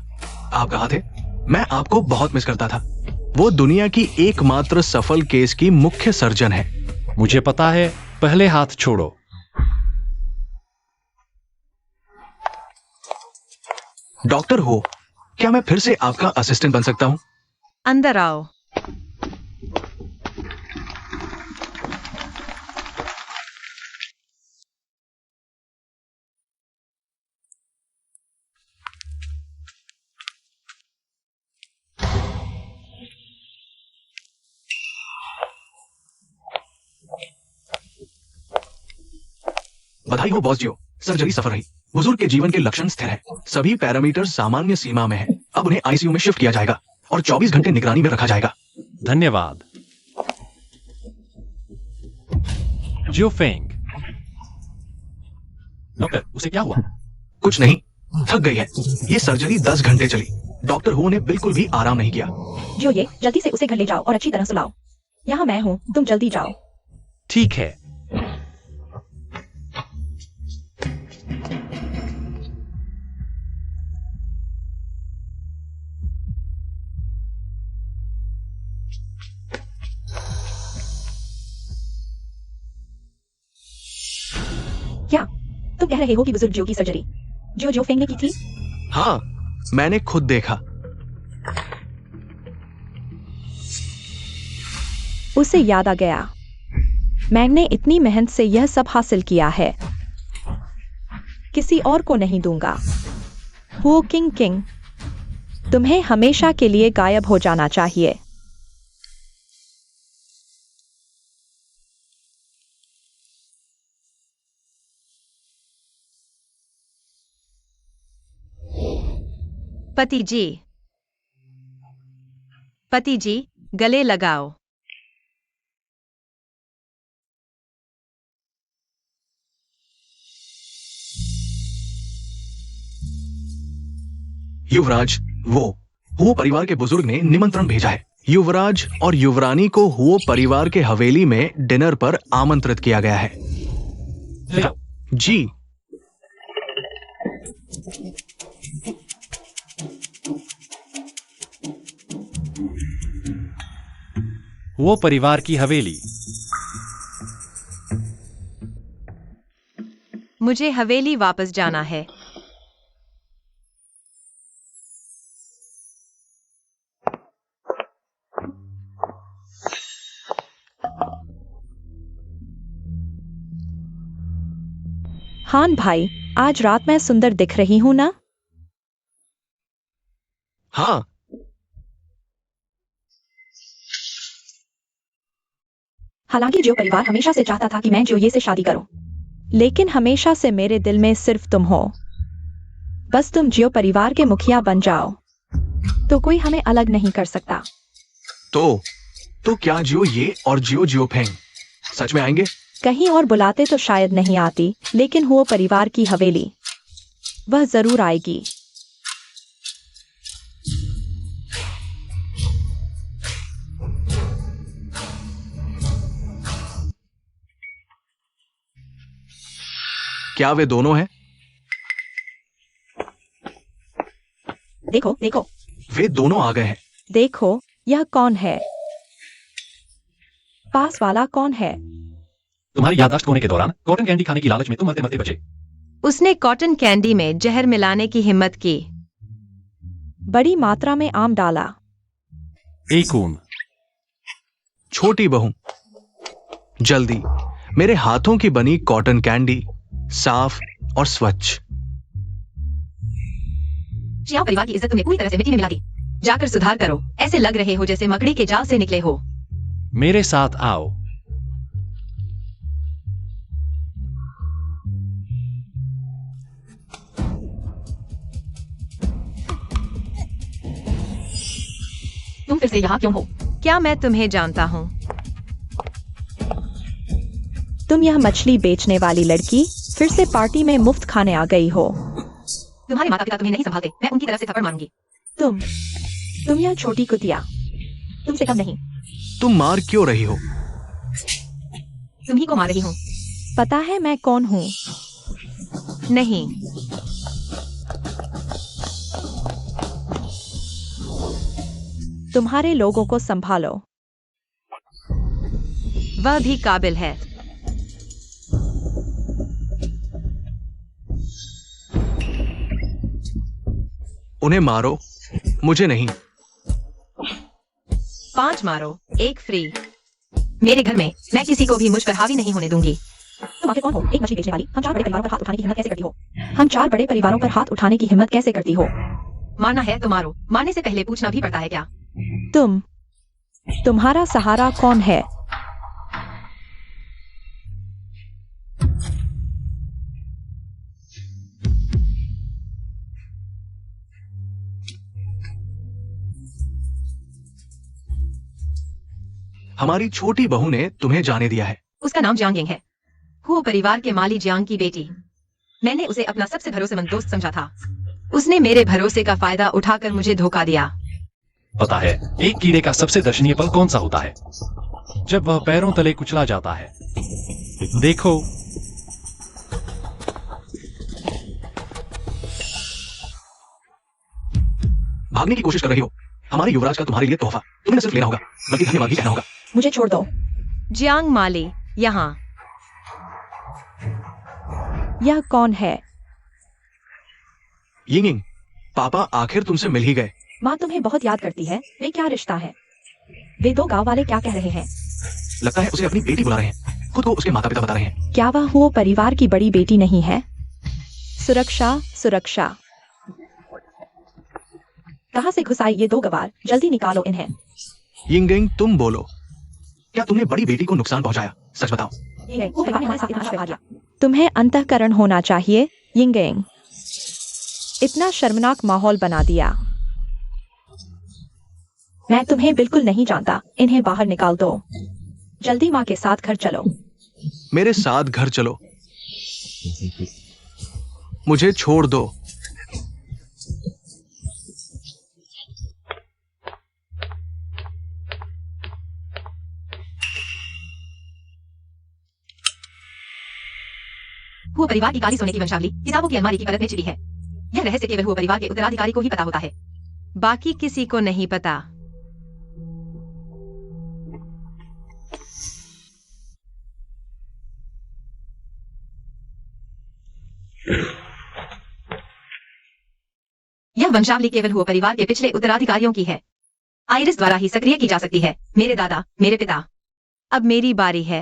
Speaker 1: आप कहाँ थे? मैं आपको बहुत मिस करता था। वो दुनिया की एकमात्र सफल केस की मुख्य सर्जन है।
Speaker 4: मुझे पता है, पहले हाथ छोड़ो।
Speaker 1: डॉक्टर हो, क्या मैं फिर से आपका असिस्टेंट बन सकता हूं?
Speaker 3: अंदर आओ।
Speaker 1: बधाई हो बॉस जियो, सर्जरी सफल रही। बुजुर्ग के जीवन के लक्षण स्थिर है। सभी पैरामीटर सामान्य सीमा में है। अब उन्हें आईसीयू में शिफ्ट किया जाएगा और 24 घंटे निगरानी में रखा जाएगा।
Speaker 4: धन्यवाद। जियो फेंग। डॉक्टर, उसे क्या हुआ?
Speaker 1: कुछ नहीं, थक गई है। ये सर्जरी 10 घंटे चली। डॉक्टर हो ने बिल्कुल भी आराम नहीं किया।
Speaker 2: जो ये जल्दी से उसे घर ले जाओ और अच्छी तरह सुलाओ। यहाँ मैं हूँ, तुम जल्दी जाओ।
Speaker 4: ठीक है।
Speaker 2: क्या तुम कह रहे हो कि बुजुर्ग जियो की सर्जरी जो फेंग ने की थी?
Speaker 1: हाँ, मैंने खुद देखा।
Speaker 2: उसे याद आ गया, मैंने इतनी मेहनत से यह सब हासिल किया है, किसी और को नहीं दूंगा। वो किंग, तुम्हें हमेशा के लिए गायब हो जाना चाहिए।
Speaker 3: पति जी, गले लगाओ।
Speaker 1: युवराज, वो परिवार के बुजुर्ग ने निमंत्रण भेजा है। युवराज और युवरानी को हुओ परिवार के हवेली में डिनर पर आमंत्रित किया गया है। जी।
Speaker 4: वो परिवार की हवेली।
Speaker 3: मुझे हवेली वापस जाना है।
Speaker 2: हान भाई, आज रात मैं सुंदर दिख रही हूं ना?
Speaker 1: हाँ।
Speaker 2: हालांकि जियो परिवार हमेशा से चाहता था कि मैं जियो से शादी करूं, लेकिन हमेशा से मेरे दिल में सिर्फ तुम हो। बस तुम जियो परिवार के मुखिया बन जाओ तो कोई हमें अलग नहीं कर सकता।
Speaker 1: तो क्या जियो ये और जियो फेंग सच में आएंगे?
Speaker 2: कहीं और बुलाते तो शायद नहीं आती, लेकिन हुओ परिवार की हवेली वह जरूर आएगी।
Speaker 1: क्या वे दोनों हैं?
Speaker 2: देखो देखो,
Speaker 1: वे दोनों आ गए हैं।
Speaker 2: देखो, यह कौन है? पास वाला कौन है?
Speaker 4: तुम्हारी याददाश्त खोने के दौरान कॉटन कैंडी खाने की लालच में तुम मरते मरते बचे।
Speaker 3: उसने कॉटन कैंडी में जहर मिलाने की हिम्मत की।
Speaker 2: बड़ी मात्रा में आम डाला।
Speaker 4: एक ऊन।
Speaker 1: छोटी बहू, जल्दी मेरे हाथों की बनी कॉटन कैंडी, साफ और स्वच्छ।
Speaker 3: जिया परिवार की इज्जत तुमने पूरी तरह से मिट्टी में मिला दी। जाकर सुधार करो। ऐसे लग रहे हो जैसे मकड़ी के जाल से निकले हो।
Speaker 4: मेरे साथ आओ।
Speaker 2: फिर से यहाँ क्यों हो?
Speaker 3: क्या मैं तुम्हें जानता हूँ?
Speaker 2: तुम यह मछली बेचने वाली लड़की फिर से पार्टी में मुफ्त खाने आ गई हो।
Speaker 3: तुम्हारे माता पिता तुम्हें नहीं संभालते, मैं उनकी तरफ से थप्पड़ मारूंगी।
Speaker 2: तुम यह छोटी कुतिया, तुमसे कम नहीं।
Speaker 1: तुम मार क्यों रही हो?
Speaker 3: तुम्ही को मार रही हूँ।
Speaker 2: पता है मैं कौन हूँ?
Speaker 3: नहीं,
Speaker 2: तुम्हारे लोगों को संभालो।
Speaker 3: वह भी काबिल है।
Speaker 1: उन्हें मारो, मुझे नहीं।
Speaker 3: 5 मारो, 1 फ्री। मेरे घर में मैं किसी को भी मुझ पर हावी नहीं होने दूंगी।
Speaker 2: तुम आखिर कौन हो? एक मछली बेचने वाली। हम 4 बड़े परिवारों पर हाथ उठाने की हिम्मत कैसे करती हो? हम 4 बड़े परिवारों पर हाथ उठाने की हिम्मत कैसे करती हो?
Speaker 3: मारना है तो मारो, मारने से पहले पूछना भी पड़ता है क्या?
Speaker 2: तुम्हारा सहारा कौन है?
Speaker 1: हमारी छोटी बहू ने तुम्हें जाने दिया है।
Speaker 3: उसका नाम जियांग है। वो परिवार के माली जियांग की बेटी। मैंने उसे अपना सबसे भरोसेमंद दोस्त समझा था। उसने मेरे भरोसे का फायदा उठाकर मुझे धोखा दिया।
Speaker 4: पता है एक कीड़े का सबसे दर्शनीय पल कौन सा होता है? जब वह पैरों तले कुचला जाता है। देखो,
Speaker 1: भागने की कोशिश कर रही हो। हमारे युवराज का तुम्हारे लिए तोहफा तुम्हें न सिर्फ लेना होगा बल्कि धन्यवाद भी कहना होगा।
Speaker 2: मुझे छोड़ दो।
Speaker 3: जियांग माली, यहाँ।
Speaker 2: यह कौन है?
Speaker 1: यिंग, पापा आखिर तुमसे मिल ही गए।
Speaker 2: माँ तुम्हें बहुत याद करती है। वे क्या रिश्ता है? वे 2 गांव वाले क्या कह रहे हैं?
Speaker 1: लगता है उसे अपनी बेटी बुला रहे हैं। खुद को उसके माता पिता बता रहे हैं।
Speaker 2: क्या वह वो परिवार की बड़ी बेटी नहीं है? सुरक्षा, सुरक्षा। कहाँ से घुस आए ये 2 गवार? जल्दी निकालो इन्हें।
Speaker 1: यिंग, तुम बोलो, क्या तुमने बड़ी बेटी को नुकसान पहुंचाया? सच बताओ।
Speaker 2: वो परिवार ने हमारे साथ इतना अच्छा व्यवहार किया। तुम्हें अंतःकरण होना चाहिए, यिंगेंग। इतना शर्मनाक माहौल बना दिया। मैं तुम्हें बिल्कुल नहीं जानता। इन्हें बाहर निकाल दो। जल्दी माँ के साथ घर चलो।
Speaker 1: मेरे साथ घर चलो। मुझे छोड़ दो।
Speaker 3: वो परिवार की काली सोने की वंशावली किताबों की अलमारी की परत में छिपी है। यह रहस्य केवल वो परिवार के उत्तराधिकारी को ही पता होता है, बाकी किसी को नहीं पता। यह वंशावली केवल वो परिवार के पिछले उत्तराधिकारियों की है। आइरिस द्वारा ही सक्रिय की जा सकती है। मेरे दादा, मेरे पिता। अब मेरी बारी है।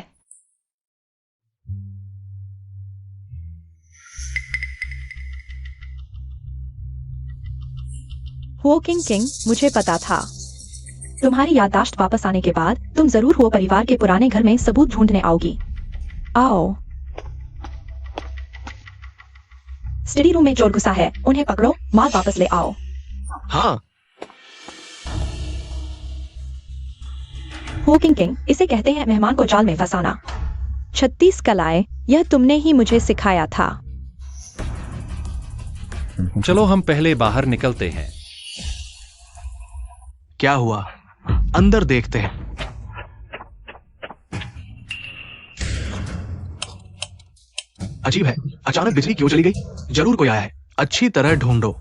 Speaker 2: हुओ किंग, मुझे पता था। तुम्हारी याददाश्त वापस आने के बाद तुम जरूर हुओ परिवार के पुराने घर में सबूत ढूंढने आओगी। आओ। स्टडी रूम में चोर घुसा है। उन्हें पकड़ो, माल वापस ले आओ।
Speaker 1: हाँ।
Speaker 2: हुओ किंग, इसे कहते हैं मेहमान को जाल में फंसाना। 36 कलाएं, यह तुमने ही मुझे सिखाया था।
Speaker 4: चलो हम पहले बाहर निकलते हैं।
Speaker 1: क्या हुआ? अंदर देखते हैं। अजीब है, अचानक बिजली क्यों चली गई? जरूर कोई आया है। अच्छी तरह ढूंढो।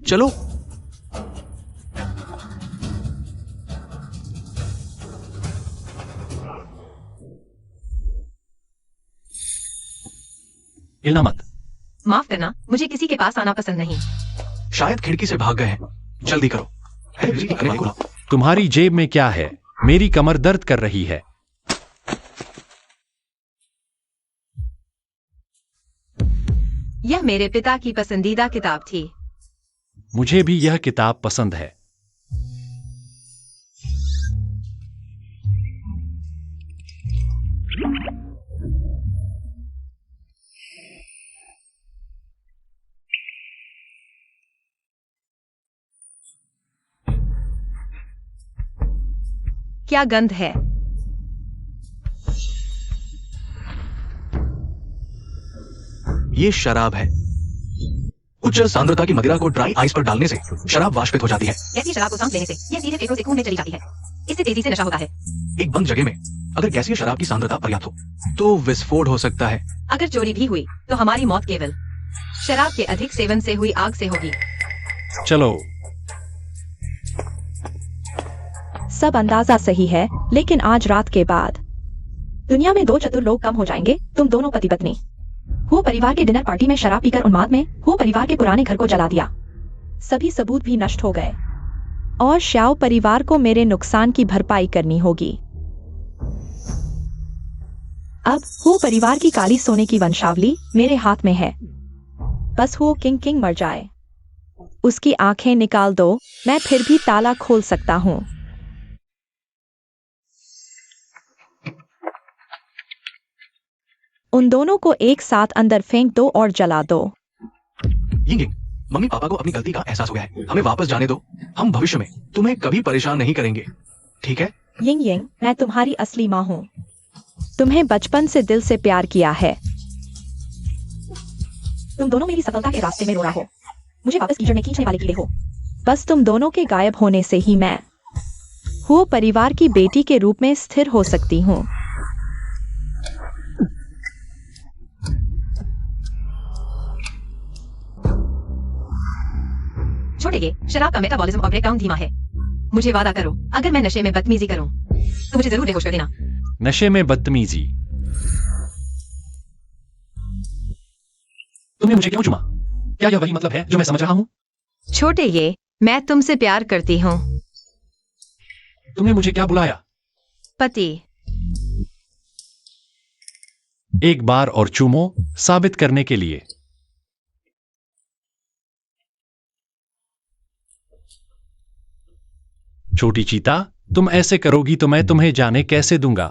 Speaker 1: चलो।
Speaker 4: हिलना मत।
Speaker 3: माफ करना, मुझे किसी के पास आना पसंद नहीं।
Speaker 1: शायद खिड़की से भाग गए हैं। जल्दी करो। है, बिजली करने वाले को लाओ।
Speaker 4: तुम्हारी जेब में क्या है? मेरी कमर दर्द कर रही है।
Speaker 3: यह मेरे पिता की पसंदीदा किताब थी।
Speaker 4: मुझे भी यह किताब पसंद है।
Speaker 3: क्या गंध है।
Speaker 1: ये शराब है। उच्च सांद्रता की मदिरा को ड्राई आइस पर डालने से शराब वाष्पित हो जाती है।
Speaker 3: ऐसी शराब को सांस लेने से यह सीधे फेफड़ों से खून में चली जाती है। इससे तेजी से नशा होता है।
Speaker 1: एक बंद जगह में अगर गैसीय शराब की सांद्रता पर्याप्त हो तो विस्फोट हो सकता है।
Speaker 3: अगर चोरी भी हुई तो हमारी मौत केवल शराब के अधिक सेवन से हुई आग से होगी।
Speaker 4: चलो।
Speaker 2: सब अंदाजा सही है, लेकिन आज रात के बाद दुनिया में 2 चतुर लोग कम हो जाएंगे। तुम दोनों पति पत्नी। वो परिवार के डिनर पार्टी में शराब पीकर उन्माद में वो परिवार के पुराने घर को जला दिया। सभी सबूत भी नष्ट हो गए और श्याओ परिवार को मेरे नुकसान की भरपाई करनी होगी। अब वो परिवार की काली सोने की वंशावली मेरे हाथ में है। बस वो किंग मर जाए, उसकी आंखें निकाल दो, मैं फिर भी ताला खोल सकता हूँ। उन दोनों को एक साथ अंदर फेंक दो और जला दो।
Speaker 1: यिंग, मम्मी पापा को अपनी गलती का एहसास हो गया है। हमें वापस जाने दो। हम भविष्य में तुम्हें कभी परेशान नहीं करेंगे, ठीक है?
Speaker 2: यिंग, मैं तुम्हारी असली माँ हूँ। तुम्हें बचपन से दिल से प्यार किया है। तुम दोनों मेरी सफलता के रास्ते में रोड़ा हो। मुझे वापस कीचड़ में खींचने वाले कीड़े हो। बस तुम दोनों के गायब होने से ही मैं वो परिवार की बेटी के रूप में स्थिर हो सकती हूँ।
Speaker 3: छोटे ये शराब का मेटाबॉलिज्म और ब्रेकडाउन धीमा है। मुझे वादा करो, अगर मैं नशे में बदतमीजी करूं तो मुझे जरूर बेहोश कर देना।
Speaker 4: नशे में बदतमीजी? तुमने मुझे क्यों चुमा? क्या यह वही मतलब है जो मैं समझ रहा हूं?
Speaker 3: छोटे ये, मैं तुमसे प्यार करती हूँ।
Speaker 4: तुमने मुझे क्या बुलाया?
Speaker 3: पति।
Speaker 4: एक बार और चूमो, साबित करने के लिए। छोटी चीता, तुम ऐसे करोगी तो मैं तुम्हें जाने कैसे दूंगा?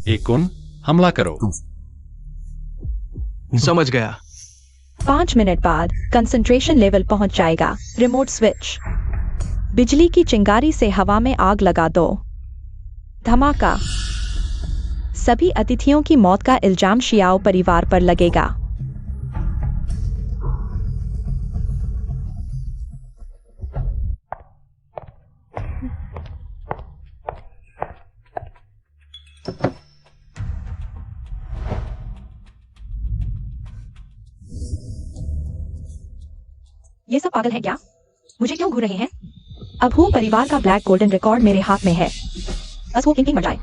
Speaker 4: एकुन, हमला करो।
Speaker 1: समझ गया।
Speaker 2: 5 मिनट बाद कंसंट्रेशन लेवल पहुंच जाएगा। Remote switch. बिजली की चिंगारी से हवा में आग लगा दो। धमाका। सभी अतिथियों की मौत का इल्जाम शियाओ परिवार पर लगेगा। ये सब पागल है क्या? मुझे क्यों घूर रहे हैं? अब वो परिवार का ब्लैक गोल्डन रिकॉर्ड मेरे हाथ में है। बस वो किंग मर जाए,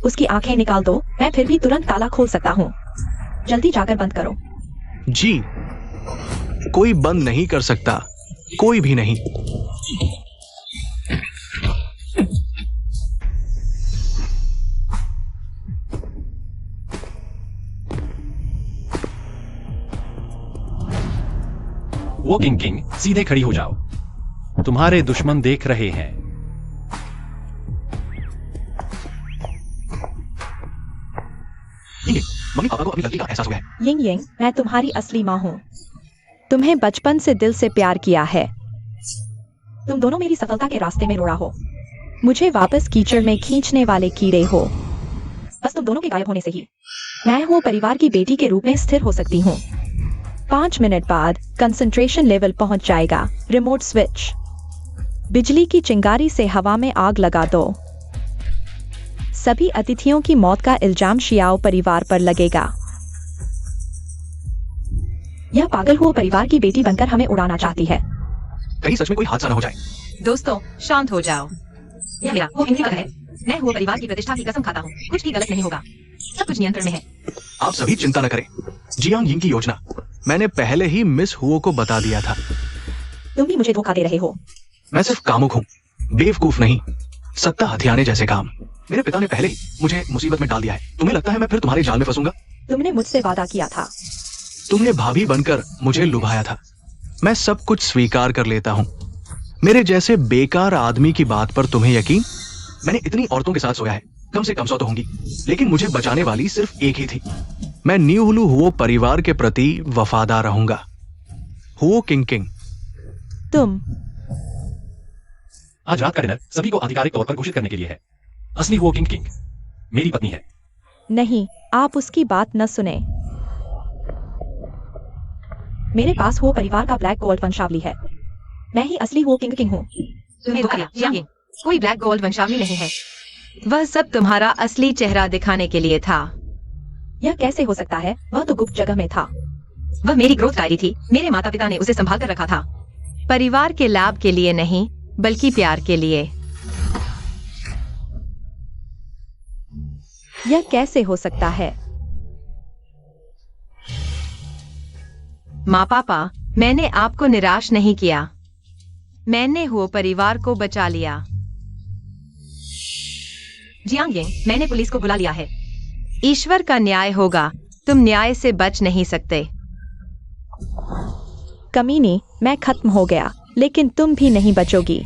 Speaker 2: उसकी आंखें निकाल दो, मैं फिर भी तुरंत ताला खोल सकता हूँ। जल्दी जाकर बंद करो।
Speaker 1: जी, कोई बंद नहीं कर सकता, कोई भी नहीं।
Speaker 4: वो किंग, सीधे खड़ी हो जाओ। तुम्हारे दुश्मन देख रहे हैं।
Speaker 1: मम्मी पापा को अपनी गलती का एहसास हो गया है।
Speaker 2: यिंग, मैं तुम्हारी असली माँ हूँ। तुम्हें बचपन से दिल से प्यार किया है। तुम दोनों मेरी सफलता के रास्ते में रोड़ा हो। मुझे वापस कीचड़ में खींचने वाले कीड़े हो। बस तुम दोनों के गायब होने से ही मैं वो परिवार की बेटी के रूप में स्थिर हो सकती हूँ। 5 मिनट बाद कंसंट्रेशन लेवल पहुंच जाएगा। Remote switch. बिजली की चिंगारी से हवा में आग लगा दो। सभी अतिथियों की मौत का इल्जाम शियाओ परिवार पर लगेगा। यह पागल वो परिवार की बेटी बनकर हमें उड़ाना चाहती है।
Speaker 1: कहीं सच में कोई हादसा न हो जाए।
Speaker 3: दोस्तों, शांत हो जाओ। यह मेरा वो किंग है। मैं वो परिवार की प्रतिष्ठा की कसम खाता हूँ, कुछ भी गलत नहीं होगा। सब कुछ नियंत्रण में है।
Speaker 1: आप सभी चिंता न करें। जियांग यिंग की योजना मैंने पहले ही मिस हुओ को बता दिया था।
Speaker 2: तुम भी मुझे धोखा दे रहे हो।
Speaker 1: मैं सिर्फ कामुक हूँ, बेवकूफ नहीं। सत्ता हथियाने जैसे काम। मेरे पिता ने पहले ही मुझे मुसीबत में डाल दिया है। तुम्हें लगता है मैं फिर तुम्हारे जाल में फंसूंगा?
Speaker 2: तुमने मुझसे वादा किया था।
Speaker 1: तुमने भाभी बनकर मुझे लुभाया था। मैं सब कुछ स्वीकार कर लेता हूँ। मेरे जैसे बेकार आदमी की बात पर तुम्हें यकीन? मैंने इतनी औरतों के साथ सोया है, कम से कम 100 तो होंगी, लेकिन मुझे बचाने वाली सिर्फ एक ही थी। मैं न्यू हुलू हुओ परिवार के प्रति वफादार रहूंगा। हुओ किंग किंग।
Speaker 2: तुम।
Speaker 4: आज रात का डिनर सभी को आधिकारिक तौर पर घोषित करने के लिए है। असली हुओ किंग किंग मेरी पत्नी है।
Speaker 2: नहीं, आप उसकी बात न सुने। मेरे पास वो परिवार का ब्लैक गोल्ड वंशावली है। मैं ही असली वो किंग किंग हूँ।
Speaker 3: तुम्हें धोखा दिया, जियांग यिंग। कोई ब्लैक गोल्ड वंशावली नहीं है। वह सब तुम्हारा असली चेहरा दिखाने के लिए था।
Speaker 2: यह कैसे हो सकता है? वह तो गुप्त जगह में था।
Speaker 3: वह मेरी ग्रोथ डायरी थी। मेरे माता पिता ने उसे संभाल कर रखा था। परिवार के लाभ के लिए नहीं, बल्कि प्यार के लिए।
Speaker 2: यह कैसे हो सकता है?
Speaker 3: माँ पापा, मैंने आपको निराश नहीं किया। मैंने हुओ परिवार को बचा लिया। जियांग यिंग, मैंने पुलिस को बुला लिया है। ईश्वर का न्याय होगा। तुम न्याय से बच नहीं सकते।
Speaker 2: कमीनी, मैं खत्म हो गया, लेकिन तुम भी नहीं बचोगी।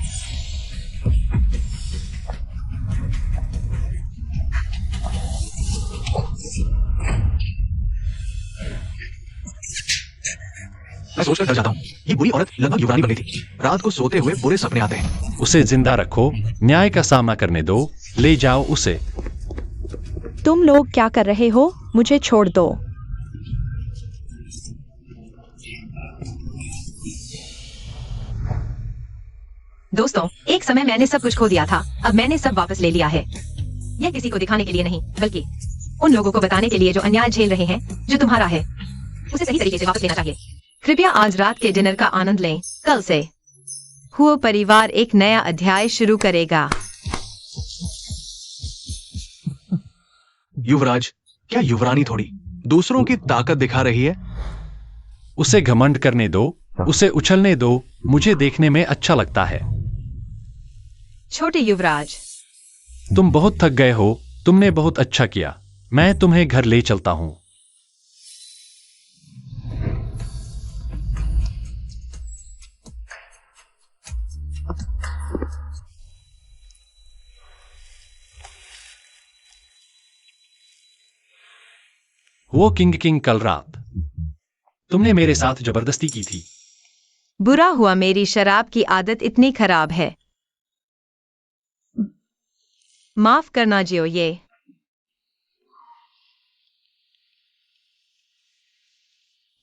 Speaker 1: मैं सोचकर डर जाता हूँ। ये बुरी औरत लगभग युवरानी बनी थी। रात को सोते हुए बुरे सपने आते हैं।
Speaker 4: उसे जिंदा रखो, न्याय का सामना करने दो, ले जाओ उसे।
Speaker 2: तुम लोग क्या कर रहे हो? मुझे छोड़ दो।
Speaker 3: दोस्तों, एक समय मैंने सब कुछ खो दिया था। अब मैंने सब वापस ले लिया है। यह किसी को दिखाने के लिए नहीं, बल्कि उन लोगों को बताने के लिए जो अन्याय झेल रहे हैं, जो तुम्हारा है, उसे सही तरीके से वापस लेना चाहिए। कृपया आज रात के डिनर का आनंद लें। कल से हुओ परिवार एक नया अध्याय शुरू करेगा।
Speaker 1: युवराज, क्या युवरानी थोड़ी दूसरों की ताकत दिखा रही है?
Speaker 4: उसे घमंड करने दो, उसे उछलने दो। मुझे देखने में अच्छा लगता है।
Speaker 3: छोटे युवराज,
Speaker 4: तुम बहुत थक गए हो। तुमने बहुत अच्छा किया। मैं तुम्हें घर ले चलता हूं। वो किंग किंग, कल रात तुमने मेरे साथ जबरदस्ती की थी।
Speaker 3: बुरा हुआ मेरी शराब की आदत इतनी खराब है। माफ करना जियो। ये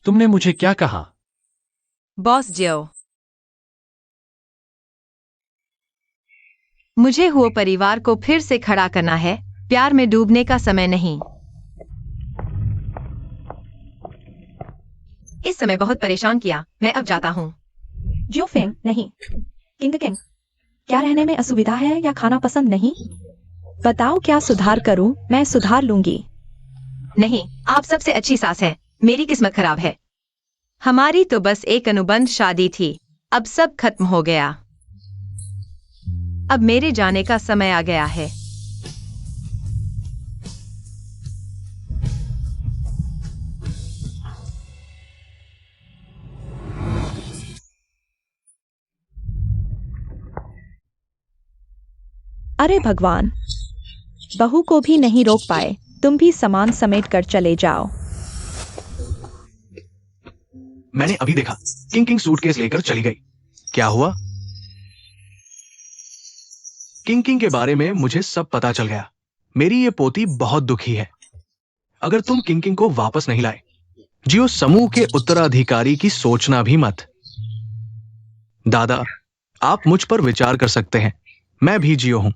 Speaker 4: तुमने मुझे क्या कहा?
Speaker 3: बॉस जियो, मुझे हुओ परिवार को फिर से खड़ा करना है। प्यार में डूबने का समय नहीं। इस समय बहुत परेशान किया। मैं अब जाता हूँ।
Speaker 2: जो फेंग, नहीं। किंग किंग, क्या रहने में असुविधा है या खाना पसंद नहीं? बताओ, क्या सुधार करूं? मैं सुधार लूंगी।
Speaker 3: नहीं, आप सबसे अच्छी सास है। मेरी किस्मत खराब है। हमारी तो बस एक अनुबंध शादी थी। अब सब खत्म हो गया। अब मेरे जाने का समय आ गया है।
Speaker 2: अरे भगवान, बहू को भी नहीं रोक पाए। तुम भी सामान समेट कर चले जाओ।
Speaker 1: मैंने अभी देखा, किंग किंग सूटकेस लेकर चली गई। क्या हुआ? किंग किंग के बारे में मुझे सब पता चल गया। मेरी ये पोती बहुत दुखी है। अगर तुम किंग किंग को वापस नहीं लाए, जियो समूह के उत्तराधिकारी की सोचना भी मत। दादा, आप मुझ पर विचार कर सकते हैं। मैं भी जियो हूं।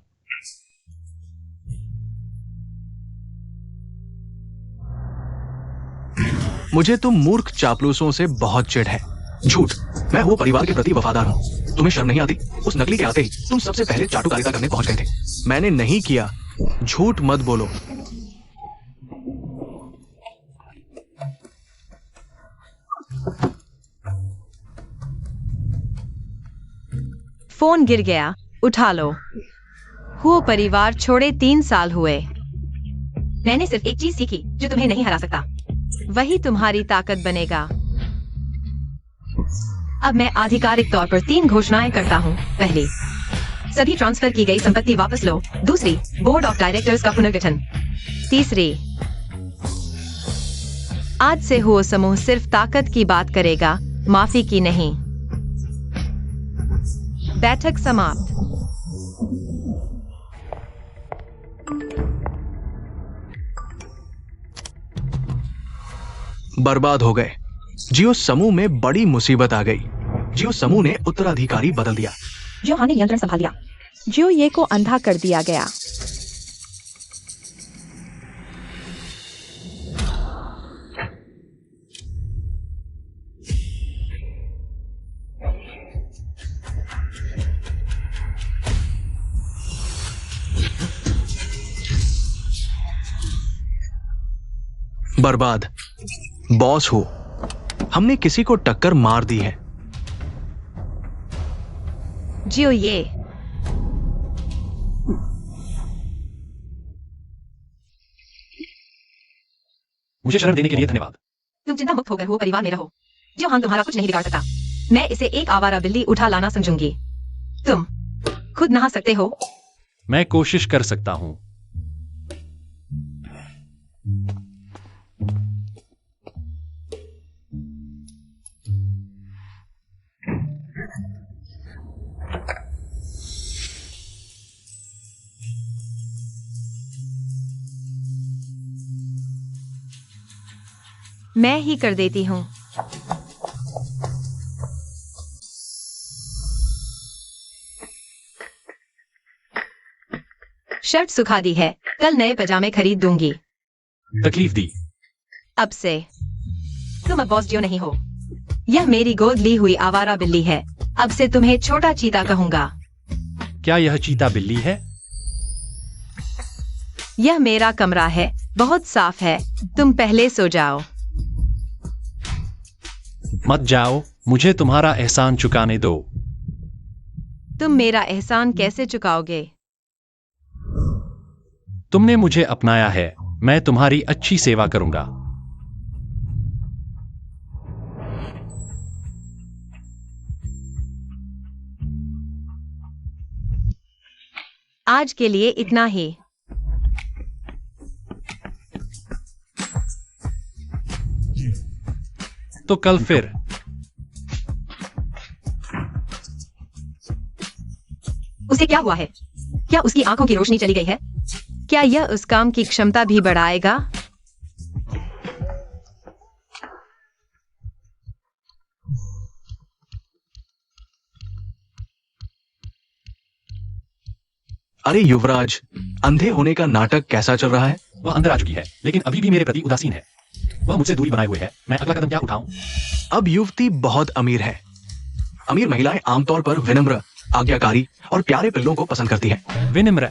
Speaker 1: मुझे तुम मूर्ख चापलूसों से बहुत चिढ़ है। झूठ। मैं वो परिवार के प्रति वफादार हूं। तुम्हें शर्म नहीं आती? उस नकली के आते ही तुम सबसे पहले चाटुकारिता करने पहुंच गए थे। मैंने नहीं किया। झूठ मत बोलो।
Speaker 3: फोन गिर गया, उठा लो। हुओ परिवार छोड़े 3 साल हुए। मैंने सिर्फ एक चीज सीखी जो तुम्हें नहीं हरा सकता। वही तुम्हारी ताकत बनेगा। अब मैं आधिकारिक तौर पर 3 घोषणाएं करता हूँ। पहली, सभी ट्रांसफर की गई संपत्ति वापस लो। दूसरी, बोर्ड ऑफ डायरेक्टर्स का पुनर्गठन। तीसरी, आज से हुओ समूह सिर्फ ताकत की बात करेगा, माफी की नहीं। बैठक समाप्त।
Speaker 1: बर्बाद हो गए। जियो समूह में बड़ी मुसीबत आ गई। जियो समूह ने उत्तराधिकारी बदल दिया।
Speaker 2: जियो हाँ ने नियंत्रण संभाल लिया। जियो ये को अंधा कर दिया गया।
Speaker 1: बर्बाद। बॉस हो, हमने किसी को टक्कर मार दी है।
Speaker 3: जियो ये
Speaker 4: मुझे शरण देने के लिए धन्यवाद।
Speaker 3: तुम चिंता मुक्त होकर हो, परिवार में रहो। जियो हाँ तुम्हारा कुछ नहीं बिगाड़ सकता। मैं इसे एक आवारा बिल्ली उठा लाना समझूंगी। तुम खुद नहा सकते हो।
Speaker 4: मैं कोशिश कर सकता हूं।
Speaker 3: मैं ही कर देती हूँ। शर्ट सुखा दी है, कल नए पजामे खरीद दूंगी।
Speaker 4: तकलीफ दी।
Speaker 3: अब से तुम अब बॉस जियो नहीं हो। यह मेरी गोद ली हुई आवारा बिल्ली है। अब से तुम्हें छोटा चीता कहूंगा।
Speaker 4: क्या यह चीता बिल्ली है?
Speaker 3: यह मेरा कमरा है, बहुत साफ है। तुम पहले सो जाओ।
Speaker 4: मत जाओ, मुझे तुम्हारा एहसान चुकाने दो।
Speaker 3: तुम मेरा एहसान कैसे चुकाओगे?
Speaker 4: तुमने मुझे अपनाया है, मैं तुम्हारी अच्छी सेवा करूंगा।
Speaker 3: आज के लिए इतना ही।
Speaker 4: तो कल फिर।
Speaker 3: उसे क्या हुआ है? क्या उसकी आंखों की रोशनी चली गई है? क्या यह उस काम की क्षमता भी बढ़ाएगा?
Speaker 1: अरे युवराज, अंधे होने का नाटक कैसा चल रहा है?
Speaker 4: वह अंदर आ चुकी है, लेकिन अभी भी मेरे प्रति उदासीन है। वह मुझसे दूरी बनाए हुए है। मैं अगला कदम क्या उठाऊं?
Speaker 1: अब युवती बहुत अमीर है। अमीर महिलाएं आमतौर पर विनम्र, आज्ञाकारी और प्यारे पिल्लों को पसंद करती हैं।
Speaker 4: विनम्र,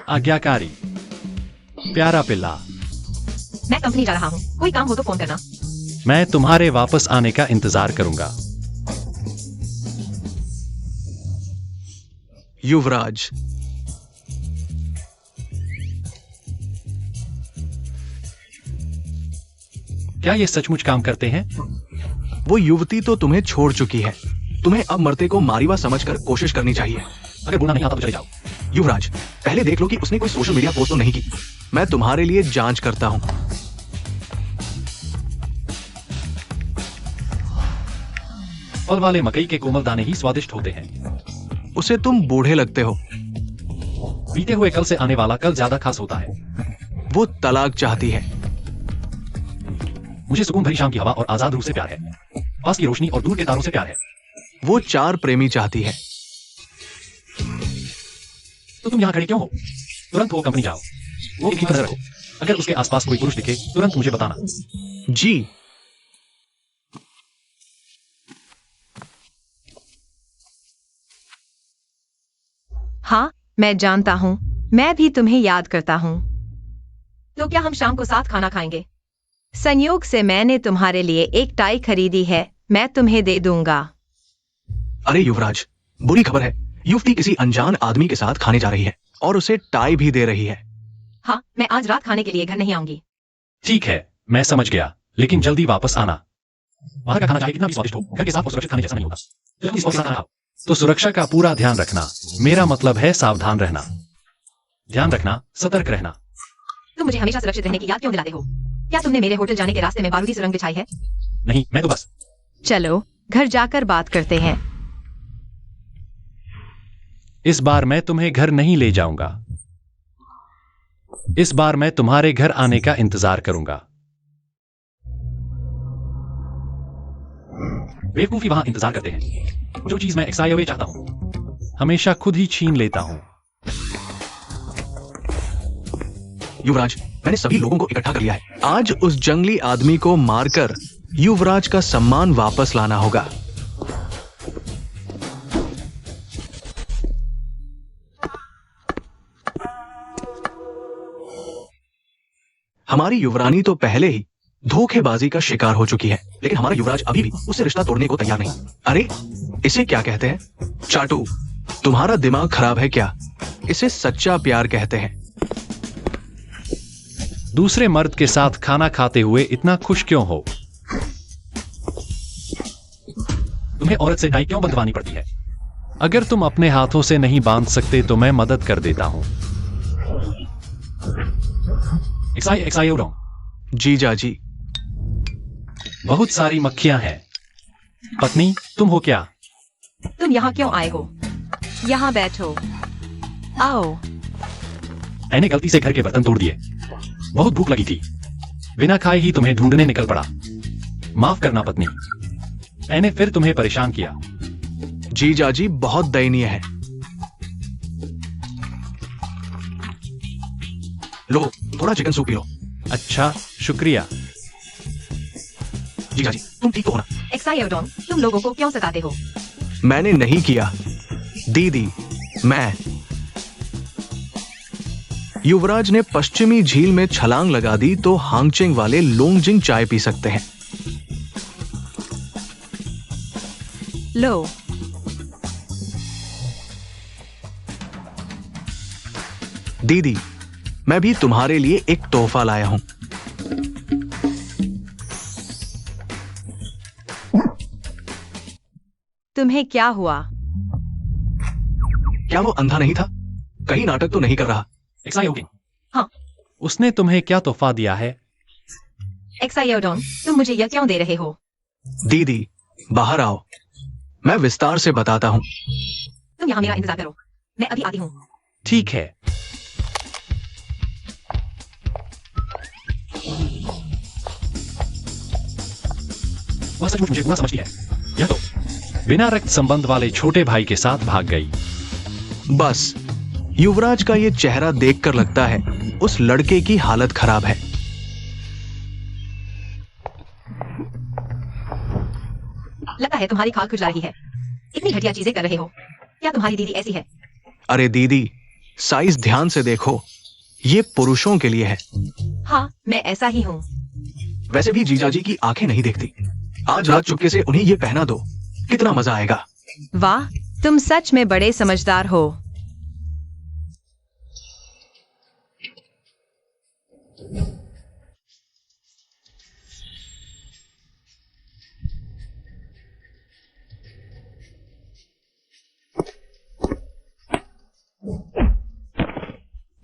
Speaker 4: आज्ञाकारी, प्यारा पिल्ला।
Speaker 3: मैं कंपनी जा रहा हूँ, कोई काम हो तो फोन करना।
Speaker 4: मैं तुम्हारे वापस आने का इंतजार करूंगा।
Speaker 1: युवराज,
Speaker 4: क्या ये सचमुच काम करते हैं?
Speaker 1: वो युवती तो तुम्हें छोड़ चुकी है। तुम्हें अब मरते को मारीवा समझकर कोशिश करनी चाहिए।
Speaker 4: अगर बोलना नहीं आता तो चले जाओ।
Speaker 1: युवराज, पहले देख लो कि उसने कोई सोशल मीडिया पोस्ट तो नहीं की। मैं तुम्हारे लिए जांच करता हूं।
Speaker 4: फल वाले मकई के कोमल दाने ही स्वादिष्ट होते हैं।
Speaker 1: उसे तुम बूढ़े लगते हो।
Speaker 4: बीते हुए कल से आने वाला कल ज्यादा खास होता है।
Speaker 1: वो तलाक चाहती है।
Speaker 4: मुझे सुकून भरी शाम की हवा और आजाद रूह से प्यार है। पास की रोशनी और दूर के तारों से प्यार है।
Speaker 1: वो 4 प्रेमी चाहती है।
Speaker 4: तो तुम यहाँ खड़े क्यों हो? तुरंत वो कंपनी जाओ। वो की नजर रखो। अगर उसके आसपास कोई पुरुष दिखे तुरंत मुझे बताना।
Speaker 1: जी।
Speaker 3: हाँ, मैं जानता हूँ। मैं भी तुम्हें याद करता हूँ। तो क्या हम शाम को साथ खाना खाएंगे? संयोग से मैंने तुम्हारे लिए एक टाई खरीदी है, मैं तुम्हें दे दूंगा।
Speaker 1: अरे युवराज, बुरी खबर है। युवती किसी अनजान आदमी के साथ खाने जा रही है और उसे टाई भी दे रही है।
Speaker 3: हाँ, मैं आज रात खाने के लिए घर नहीं आऊंगी।
Speaker 4: ठीक है, मैं समझ गया, लेकिन जल्दी वापस आना। वहां का खाना चाहे कितना भी स्वादिष्ट हो, घर के साथ और सुरक्षित खाने जैसा नहीं होता। जल्दी वापस आना। तो सुरक्षा का पूरा ध्यान रखना। मेरा मतलब है सावधान रहना, ध्यान रखना, सतर्क रहना।
Speaker 3: तुम मुझे हमेशा सुरक्षित रहने की याद क्यों दिलाते हो? क्या तुमने मेरे होटल जाने के रास्ते में बारूदी सुरंग बिछाई है?
Speaker 4: नहीं, मैं तो बस
Speaker 3: चलो घर जाकर बात करते हैं।
Speaker 4: इस बार मैं तुम्हें घर नहीं ले जाऊंगा। इस बार मैं तुम्हारे घर आने का इंतजार करूंगा। बेवकूफी वहां इंतजार करते हैं। जो चीज मैं एक्साइवे चाहता हूं हमेशा खुद ही छीन लेता हूं।
Speaker 1: युवराज, मैंने सभी लोगों को इकट्ठा कर लिया है। आज उस जंगली आदमी को मारकर युवराज का सम्मान वापस लाना होगा। हमारी युवरानी तो पहले ही धोखेबाजी का शिकार हो चुकी है, लेकिन हमारा युवराज अभी भी उससे रिश्ता तोड़ने को तैयार नहीं। अरे, इसे क्या कहते हैं? चाटू, तुम्हारा दिमाग खराब है क्या? इसे सच्चा प्यार कहते हैं।
Speaker 4: दूसरे मर्द के साथ खाना खाते हुए इतना खुश क्यों हो? तुम्हें औरत से टाई क्यों बंधवानी पड़ती है? अगर तुम अपने हाथों से नहीं बांध सकते तो मैं मदद कर देता हूं। एक्साई उड़ाऊं।
Speaker 1: जीजा जी।
Speaker 4: बहुत सारी मक्खियां हैं। पत्नी, तुम हो क्या?
Speaker 3: तुम यहाँ क्यों आए हो? यहाँ बैठो। आओ।
Speaker 4: मैंने गलती से घर के बर्तन तोड़ दिए। बहुत भूख लगी थी। बिना खाए ही तुम्हें ढूंढने निकल पड़ा। माफ करना पत्नी, मैंने फिर तुम्हें परेशान किया।
Speaker 1: जीजा जी बहुत दयनीय है। लो, थोड़ा चिकन सूप पी लो।
Speaker 4: अच्छा, शुक्रिया।
Speaker 1: जीजा जी, तुम ठीक तो हो ना?
Speaker 3: एक्साइडोंग, तुम लोगों को क्यों सताते हो?
Speaker 1: मैंने नहीं किया दीदी, मैं। युवराज ने पश्चिमी झील में छलांग लगा दी तो हांगचेंग वाले लोंगजिंग चाय पी सकते हैं।
Speaker 3: लो।
Speaker 1: दीदी, मैं भी तुम्हारे लिए एक तोहफा लाया हूं।
Speaker 3: तुम्हें क्या हुआ?
Speaker 1: क्या वो अंधा नहीं था? कहीं नाटक तो नहीं कर रहा?
Speaker 4: एक्साइडोंग।
Speaker 3: हाँ।
Speaker 4: उसने तुम्हें क्या तोहफा दिया है?
Speaker 3: एक्साइडोंग, तुम मुझे यह क्यों दे रहे हो?
Speaker 1: दीदी, बाहर आओ, मैं विस्तार से बताता हूं।
Speaker 3: तुम यहाँ मेरा इंतजार करो, मैं अभी आती हूँ।
Speaker 4: ठीक है। वह सचमुच मुझे बुरा समझती है। यह तो बिना रक्त संबंध वाले छोटे भाई के साथ भाग गई।
Speaker 1: बस, युवराज का ये चेहरा देखकर लगता है उस लड़के की हालत खराब है।
Speaker 3: लगता है तुम्हारी खाल खुजला रही है। इतनी घटिया चीजें कर रहे हो। क्या तुम्हारी दीदी ऐसी है?
Speaker 1: अरे दीदी, साइज ध्यान से देखो, ये पुरुषों के लिए है।
Speaker 3: हाँ, मैं ऐसा ही हूँ।
Speaker 1: वैसे भी जीजाजी की आंखें नहीं देखती। आज रात चुपके से उन्हें ये पहना दो, कितना मजा आएगा।
Speaker 3: वाह, तुम सच में बड़े समझदार हो।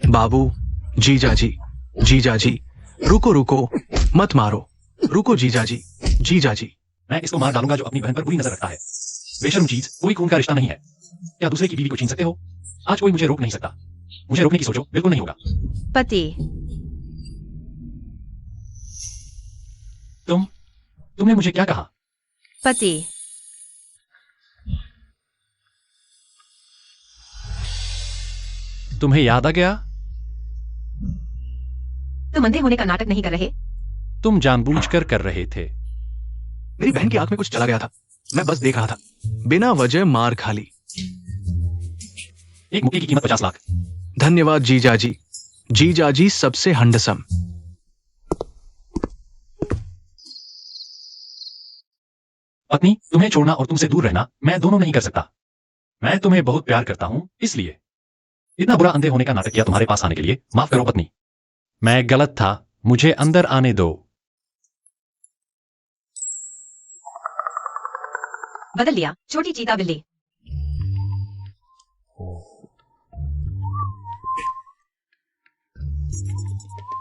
Speaker 1: बाबू, जीजाजी, जीजाजी, रुको रुको, मत मारो। रुको जीजाजी, जीजाजी।
Speaker 4: मैं इसको मार डालूंगा जो अपनी बहन पर बुरी नजर रखता है। बेशर्म चीज, कोई खून का रिश्ता नहीं है। क्या दूसरे की बीवी को छीन सकते हो? आज कोई मुझे रोक नहीं सकता। मुझे रोकने की सोचो, बिल्कुल नहीं होगा।
Speaker 3: पति।
Speaker 4: तुमने मुझे क्या कहा?
Speaker 3: पति।
Speaker 4: तुम्हें याद आ गया?
Speaker 3: तुम अंधे होने का नाटक नहीं कर रहे।
Speaker 4: तुम जानबूझकर कर रहे थे।
Speaker 1: मेरी बहन की आंख में कुछ चला गया था, मैं बस देख रहा था। बिना वजह मार खा ली।
Speaker 4: एक मुक्के की कीमत 50 लाख।
Speaker 1: धन्यवाद जीजाजी। जीजाजी सबसे हंडसम।
Speaker 4: पत्नी, तुम्हें छोड़ना और तुमसे दूर रहना मैं दोनों नहीं कर सकता। मैं तुम्हें बहुत प्यार करता हूं, इसलिए इतना बुरा अंधे होने का नाटक किया तुम्हारे पास आने के लिए। माफ करो पत्नी, मैं गलत था। मुझे अंदर आने दो।
Speaker 3: बदल लिया, छोटी चीता बिल्ली।